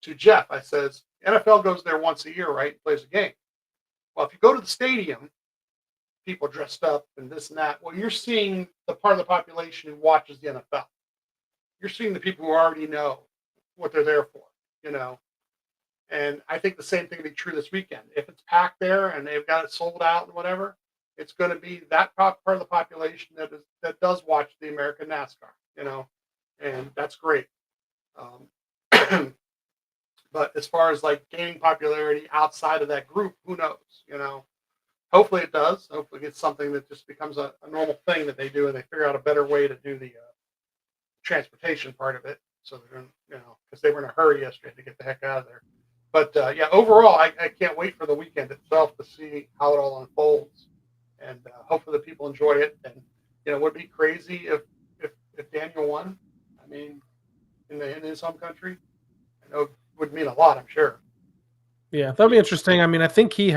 Jeff, I says, NFL goes there once a year, right? And plays a game. Well, if you go to the stadium, people dressed up and this and that. Well, you're seeing the part of the population who watches the NFL. You're seeing the people who already know what they're there for, And I think the same thing will be true this weekend. If it's packed there and they've got it sold out and whatever, it's going to be that part of the population that does watch the American NASCAR, and that's great. But as far as gaining popularity outside of that group, who knows? Hopefully it does. Hopefully it's something that just becomes a normal thing that they do, and they figure out a better way to do the transportation part of it. So they're, because they were in a hurry yesterday to get the heck out of there. But overall, I can't wait for the weekend itself to see how it all unfolds, and hopefully the people enjoy it. And would it be crazy if Daniel won? I mean, in his home country, I know it would mean a lot, I'm sure. Yeah, that'll be interesting. I mean, I think he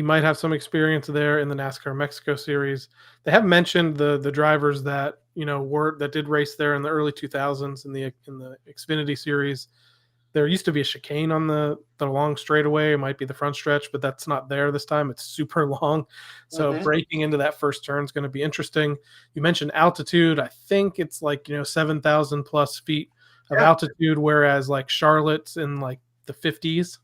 might have some experience there in the NASCAR Mexico series. They have mentioned the drivers that that did race there in the early 2000s in the Xfinity series. There used to be a chicane on the long straightaway. It might be the front stretch, but that's not there this time. It's super long. So Mhm. breaking into that first turn is going to be interesting. You mentioned altitude. I think it's like, 7,000 plus feet of Yeah. altitude, whereas like Charlotte's in like the 50s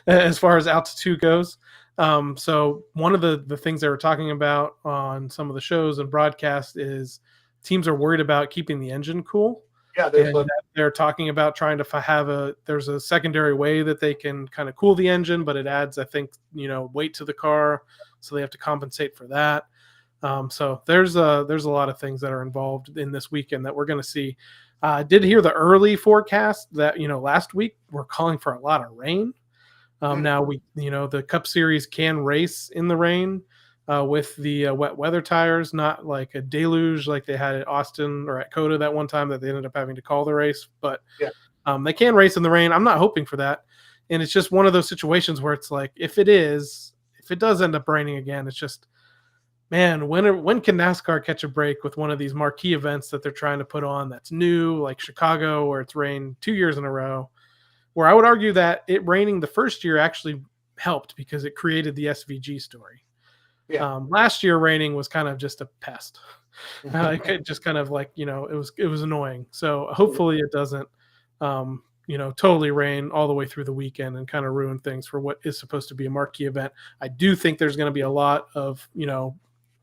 as far as altitude goes. So one of the things they were talking about on some of the shows and broadcasts is teams are worried about keeping the engine cool, Yeah, and that they're talking about trying to there's a secondary way that they can kind of cool the engine, but it adds, I think, weight to the car, so they have to compensate for that. So there's a lot of things that are involved in this weekend that we're going to see. I did hear the early forecast that last week we're calling for a lot of rain. Now the Cup Series can race in the rain with the wet weather tires, not like a deluge like they had at Austin or at Coda that one time that they ended up having to call the race. But Yeah. they can race in the rain. I'm not hoping for that, and it's just one of those situations where it's like if it does end up raining again, it's just, man, when can NASCAR catch a break with one of these marquee events that they're trying to put on that's new, like Chicago, where it's rained 2 years in a row? Where I would argue that it raining the first year actually helped because it created the SVG story. Yeah. Last year, raining was kind of just a pest. It just kind of like, it was annoying. So hopefully it doesn't, totally rain all the way through the weekend and kind of ruin things for what is supposed to be a marquee event. I do think there's going to be a lot of,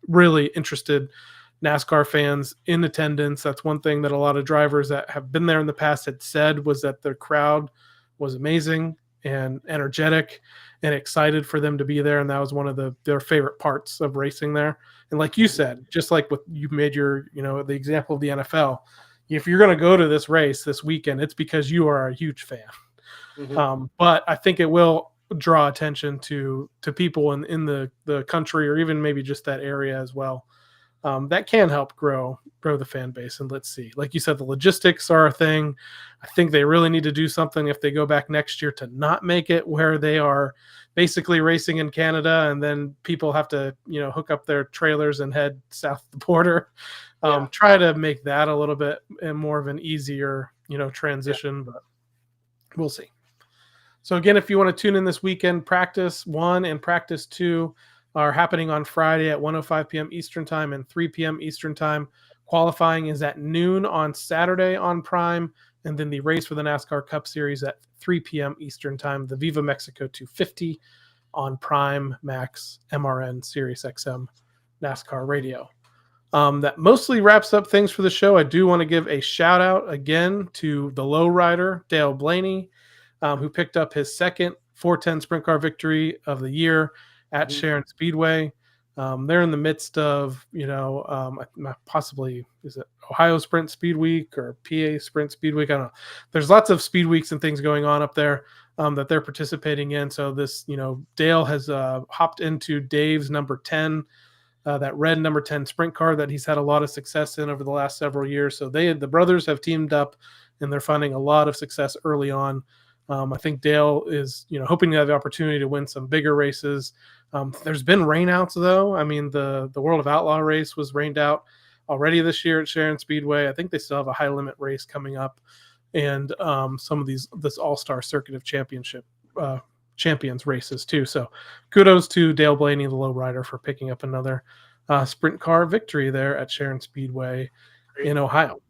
really interested NASCAR fans in attendance. That's one thing that a lot of drivers that have been there in the past had said, was that the crowd was amazing and energetic and excited for them to be there. And that was one of their favorite parts of racing there. And like you said, just like what you made the example of the NFL, if you're going to go to this race this weekend, it's because you are a huge fan. Mhm. But I think it will draw attention to people in the country, or even maybe just that area as well. That can help grow the fan base. And let's see, like you said, the logistics are a thing. I think they really need to do something if they go back next year to not make it where they are basically racing in Canada and then people have to hook up their trailers and head south of the border. Yeah. Try to make that a little bit more of an easier transition, but we'll see. So again, if you want to tune in this weekend, practice 1 and practice 2 are happening on Friday at 1:05 p.m. Eastern time and 3 p.m. Eastern time. Qualifying is at noon on Saturday on Prime, and then the race for the NASCAR Cup Series at 3 p.m. Eastern time. The Viva Mexico 250 on Prime, Max, MRN, Sirius XM, NASCAR Radio. That mostly wraps up things for the show. I do want to give a shout out again to the lowrider, Dale Blaney, who picked up his second 410 sprint car victory of the year at Sharon Speedway. They're in the midst of, possibly, is it Ohio Sprint Speed Week or PA Sprint Speed Week? I don't know. There's lots of speed weeks and things going on up there that they're participating in. So this, Dale has hopped into Dave's number 10, that red number 10 sprint car that he's had a lot of success in over the last several years. So the brothers have teamed up and they're finding a lot of success early on. I think Dale is, hoping to have the opportunity to win some bigger races. There's been rainouts though. I mean, the World of Outlaw race was rained out already this year at Sharon Speedway. I think they still have a high limit race coming up, and some of this All-Star Circuit of Champions races too. So kudos to Dale Blaney, the lowrider, for picking up another sprint car victory there at Sharon Speedway in Ohio.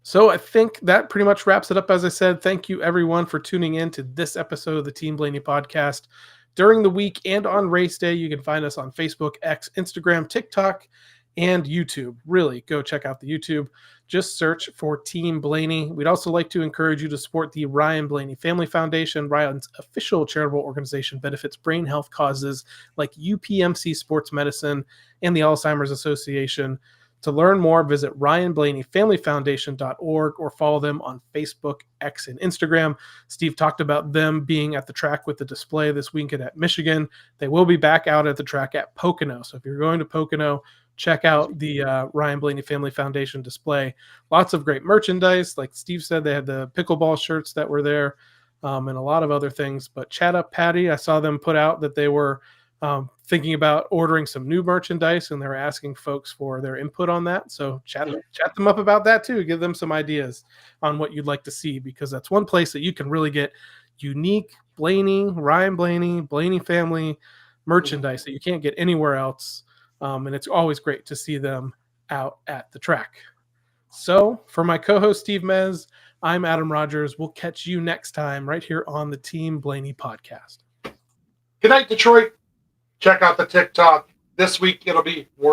So I think that pretty much wraps it up. As I said, thank you everyone for tuning in to this episode of the Team Blaney podcast. During the week and on race day, you can find us on Facebook, X, Instagram, TikTok, and YouTube. Really, go check out the YouTube. Just search for Team Blaney. We'd also like to encourage you to support the Ryan Blaney Family Foundation. Ryan's official charitable organization benefits brain health causes like UPMC Sports Medicine and the Alzheimer's Association. To learn more, visit RyanBlaneyFamilyFoundation.org or follow them on Facebook, X, and Instagram. Steve talked about them being at the track with the display this weekend at Michigan. They will be back out at the track at Pocono. So if you're going to Pocono, check out the Ryan Blaney Family Foundation display. Lots of great merchandise. Like Steve said, they had the pickleball shirts that were there and a lot of other things. But Chat Up Patty, I saw them put out that they were thinking about ordering some new merchandise, and they're asking folks for their input on that. So chat them up about that too. Give them some ideas on what you'd like to see, because that's one place that you can really get unique Ryan Blaney family merchandise that you can't get anywhere else. And it's always great to see them out at the track. So for my co-host Steve Mez, I'm Adam Rogers. We'll catch you next time right here on the Team Blaney podcast. Good night, Detroit. Check out the TikTok. This week it'll be worth